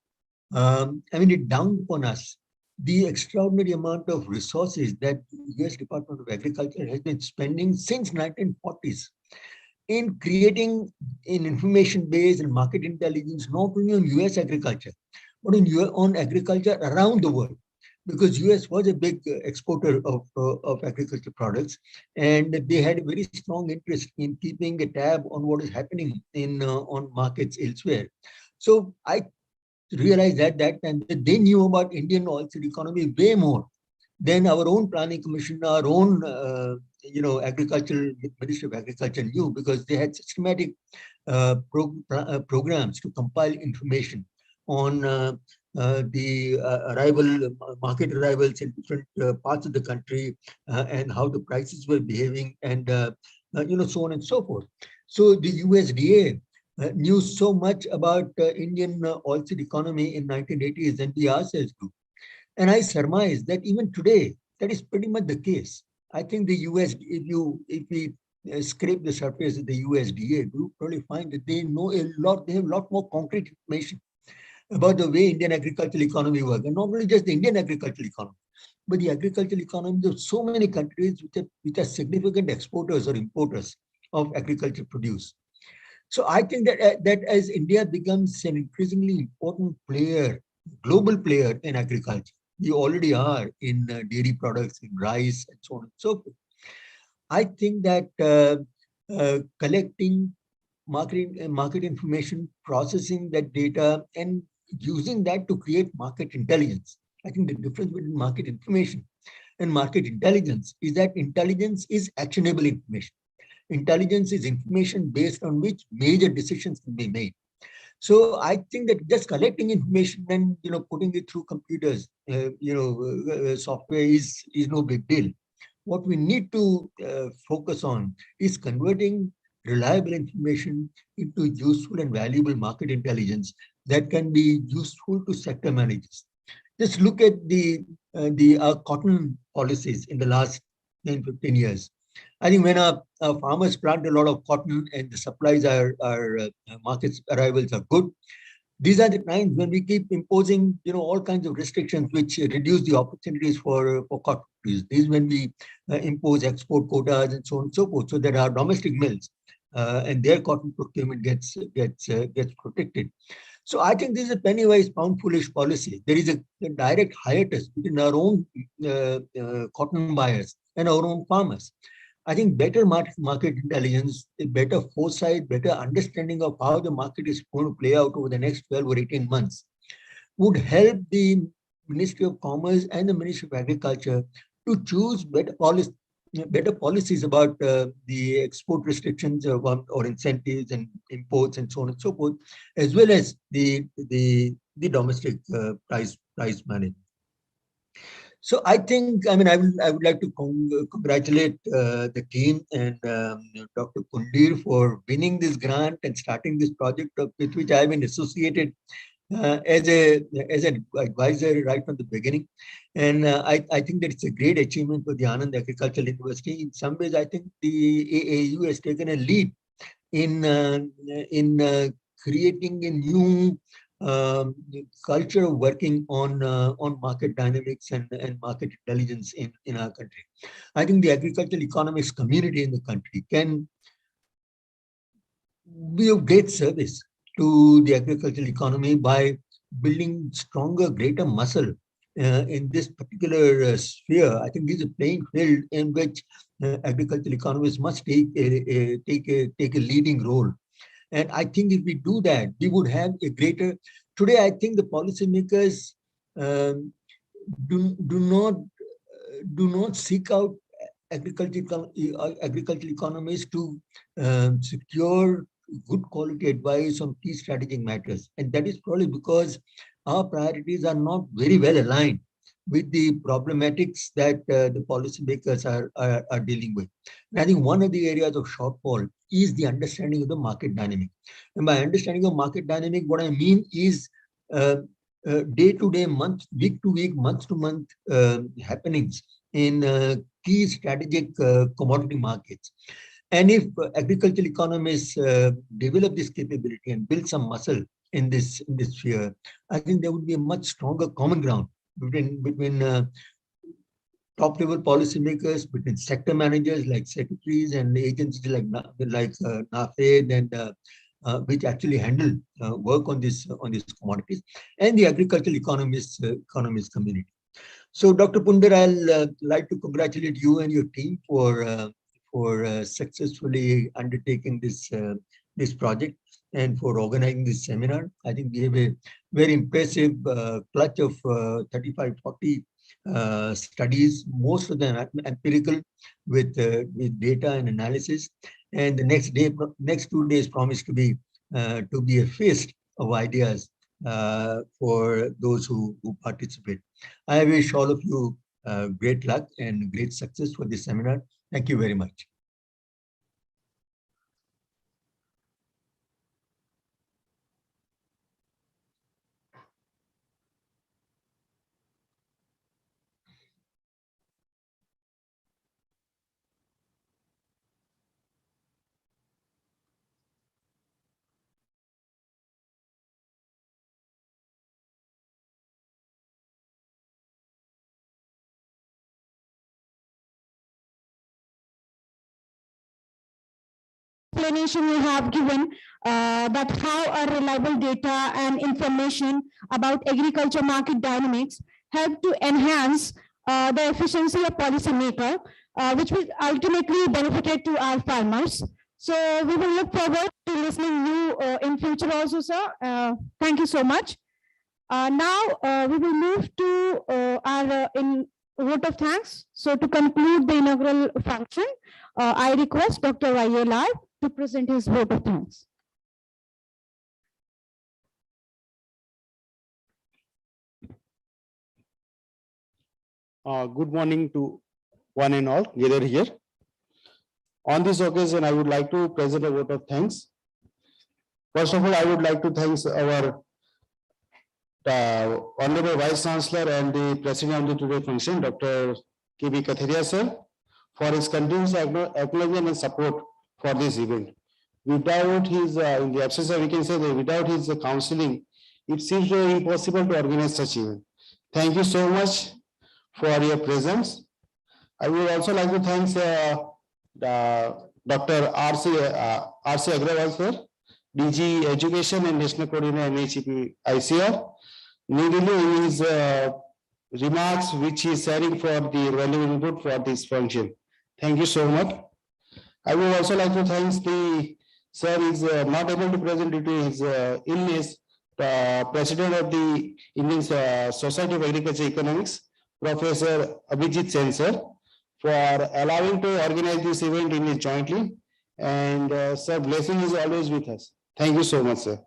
Speaker 11: I mean, it dawned upon us the extraordinary amount of resources that the US Department of Agriculture has been spending since 1940s in creating an information base and market intelligence, not only on US agriculture, but on agriculture around the world. Because US was a big exporter of agriculture products, and they had a very strong interest in keeping a tab on what is happening on markets elsewhere. So I realized at that time that they knew about Indian oilseed economy way more than our own planning commission, our own agricultural Ministry of Agriculture knew, because they had systematic programs to compile information on the market arrivals in different parts of the country and how the prices were behaving, and so on and so forth. So the USDA knew so much about Indian oilseed economy in 1980s, and we ourselves do. And I surmise that even today, that is pretty much the case. I think the US, if we scrape the surface of the USDA, we probably find that they know a lot, they have a lot more concrete information about the way Indian agricultural economy works. And not only just the Indian agricultural economy, but the agricultural economy of so many countries which are significant exporters or importers of agriculture produce. So I think that as India becomes an increasingly important player, global player in agriculture, we already are in dairy products, in rice, and so on and so forth. I think that collecting market information, processing that data, and using that to create market intelligence. I think the difference between market information and market intelligence is that intelligence is actionable information. Intelligence is information based on which major decisions can be made. So I think that just collecting information and putting it through computers, software is no big deal. What we need to focus on is converting reliable information into useful and valuable market intelligence that can be useful to sector managers. Just look at the cotton policies in the last 10, 15 years. I think when our farmers plant a lot of cotton and the supplies are markets arrivals are good, these are the times when we keep imposing, all kinds of restrictions which reduce the opportunities for cotton trees. This is when we impose export quotas and so on and so forth, so that our domestic mills and their cotton procurement gets protected. So I think this is a penny wise, pound foolish policy. There is a direct hiatus between our own cotton buyers and our own farmers. I think better market intelligence, a better foresight, better understanding of how the market is going to play out over the next 12 or 18 months would help the Ministry of Commerce and the Ministry of Agriculture to choose better policies about the export restrictions or incentives and imports and so on and so forth, as well as the domestic price management. So I think, I would like to congratulate the team and Dr. Pundir for winning this grant and starting this project with which I have been associated as an advisor right from the beginning. And I think that it's a great achievement for the Anand Agricultural University. In some ways, I think the AAU has taken a lead in creating a new culture of working on market dynamics and market intelligence in our country. I think the agricultural economics community in the country can be of great service to the agricultural economy by building stronger, greater muscle in this particular sphere. I think this is a playing field in which agricultural economists must take a leading role. And I think if we do that, we would have a greater. Today, I think the policymakers do not seek out agricultural economists to secure good quality advice on key strategic matters. And that is probably because our priorities are not very well aligned with the problematics that the policymakers are dealing with. And I think one of the areas of shortfall is the understanding of the market dynamic. And by understanding of market dynamic, what I mean is day to day, week to week, month to month happenings in key strategic commodity markets. And if agricultural economists develop this capability and build some muscle in this sphere, I think there would be a much stronger common ground between top level policymakers, between sector managers like secretaries and agencies like NAFED and which actually handle work on these commodities, and the agricultural economists community. So, Dr. Punder, I'll like to congratulate you and your team for successfully undertaking this project and for organizing this seminar. I think we have a very impressive clutch of 35, 40 studies, most of them empirical with data and analysis. And the next 2 days promise to be a feast of ideas for those who participate. I wish all of you great luck and great success for this seminar. Thank you very much.
Speaker 8: Explanation you have given that how a reliable data and information about agriculture market dynamics help to enhance the efficiency of policymaker, which will ultimately benefit to our farmers. So we will look forward to listening you in future also, sir. Thank you so much. Now we will move to our
Speaker 1: vote of thanks. So to conclude the inaugural function, I request Dr. Y.A. Lal to present his vote of thanks.
Speaker 7: Good morning to one and all gathered here. On this occasion, I would like to present a vote of thanks. First of all, I would like to thank our Honorable Vice Chancellor and the President of the today function, Dr. K.B. Kathiria sir, for his continuous acknowledgement and support for this event. Without his, in the absence of, we can say that without his counseling, it seems impossible to organize such event. Thank you so much for your presence. I would also like to thank Dr. R.C. Agrawal sir, DG Education and National Coordinator NHEP ICR, nearly in his remarks which he is sharing for the valuable input for this function. Thank you so much. I would also like to thank the sir is not able to present due to his illness, President of the Indian Society of Agriculture Economics, Professor Abhijit Sen sir, for allowing to organize this event in his jointly. And sir, blessing is always with us. Thank you so much, sir.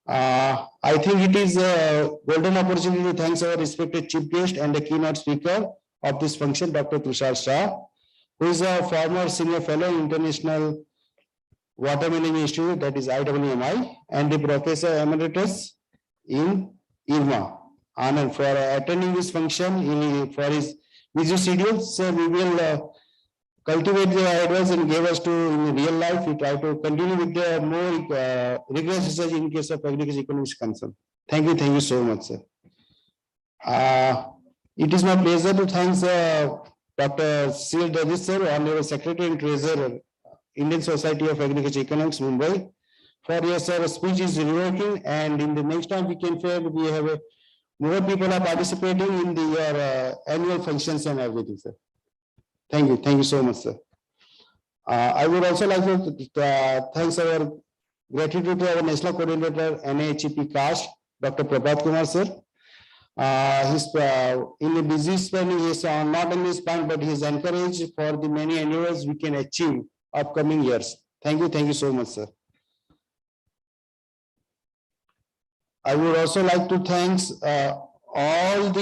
Speaker 7: I think it is a golden opportunity to thank our respected chief guest and the keynote speaker of this function, Dr. Tushar Shah, who is a former senior fellow in International Water Management Institute, that is IWMI, and the professor emeritus in IRMA. Anand, for attending this function for his busy schedule. So we will cultivate the advice and give us to in real life. We try to continue with the more rigorous research in case of agriculture economics concern. Thank you so much, sir. It is my pleasure to thank Dr. C.L. Dadis, sir, Honorable Secretary and Treasurer, Indian Society of Agriculture Economics, Mumbai, for your sir speech is reworking, and in the next time we can fare, we have more people are participating in the annual functions and everything, sir. Thank you so much, sir. I would also like to thank our gratitude to our National Coordinator, NAHEP CAST, Dr. Prabhat Kumar, sir. He's in the busy spending, he's not in this point, but he's encouraged for the many endeavors we can achieve upcoming years. Thank you so much, sir. I would also like to thank all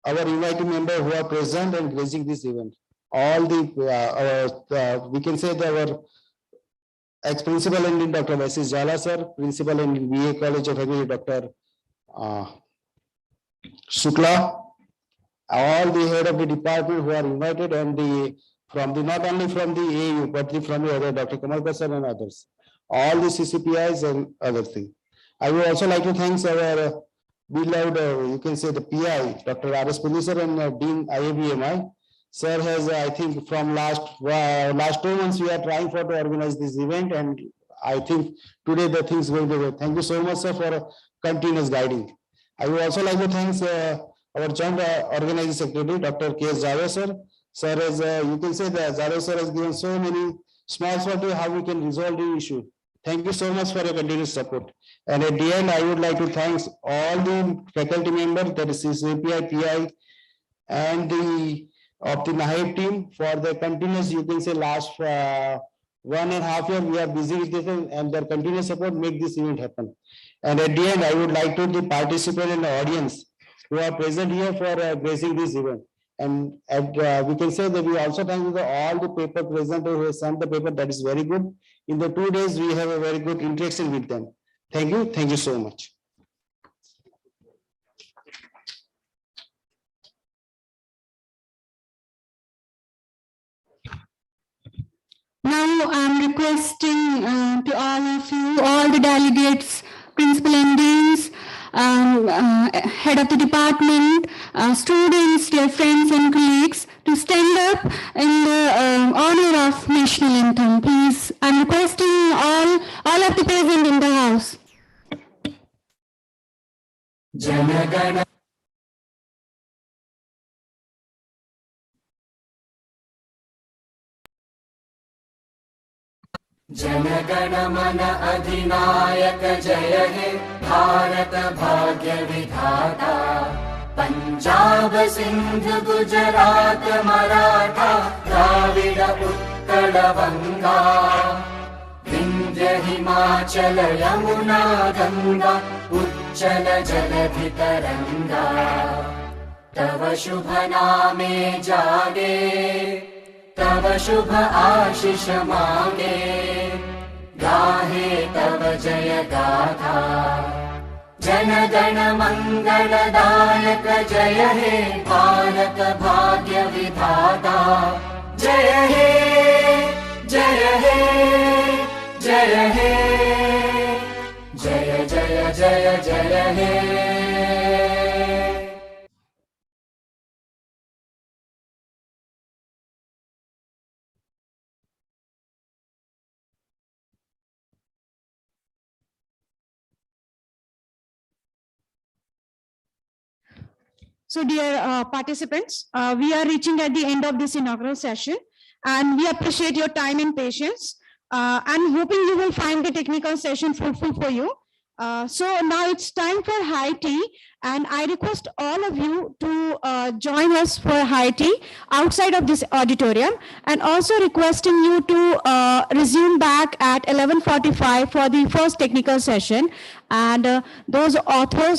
Speaker 7: our invited members who are present and gracing this event. All the we can say that our ex-principal in Dr. Vasis Jala sir, principal in BA College of Agriculture, Dr. Shukla, all the head of the department who are invited, and not only from the AU but from the other Dr. Kamal sir and others, all the CCPIs and other things. I would also like to thank our beloved, you can say the PI, Dr. R.S. Pillai sir and Dean IABMI. Sir has, I think, from last 2 months we are trying to organize this event, and I think today the things will be good. Thank you so much, sir, for continuous guiding. I would also like to thank our joint organizing secretary, Dr. K.S. Javed sir. Sir has, you can say that Javed sir has given so many small to how we can resolve the issue. Thank you so much for your continuous support. And at the end, I would like to thank all the faculty members, that is CCPI, PI, and of the NAHEP team for the continuous, you can say last 1.5 years, we are busy with this, and their continuous support make this event happen. And at the end, I would like to the participant and the audience who are present here for gracing this event. And we can say that we also thank all the paper presenters who have sent the paper. That is very good. In the 2 days, we have a very good interaction with them. Thank you so much.
Speaker 2: Now I'm requesting to all of you, all the delegates, principal MDs, head of the department, students, dear friends and colleagues, to stand up in the honor of national anthem. Please, I'm requesting all of the present in the house. Janagana.
Speaker 3: जनगण मन अधिनायक जय हे भारत भाग्य विधाता पञ्जाब सिन्ध गुजरात मराठा द्राविड उत्कल वङ्गा विन्ध्य हिमाचल यमुना गङ्गा उच्चल जलधितरङ्गा तव शुभ नामे जागे तव शुभ आशिष मागे गाहे तव जय गाथा जन गण मंगलदायक जय हे भारत भाग्य विधाता जय हे जय हे जय हे जय जय जय जय हे
Speaker 1: So dear participants, we are reaching at the end of this inaugural session and we appreciate your time and patience and hoping you will find the technical session fruitful for you. So now it's time for high tea and I request all of you to join us for high tea outside of this auditorium and also requesting you to resume back at 11:45 for the first technical session and those authors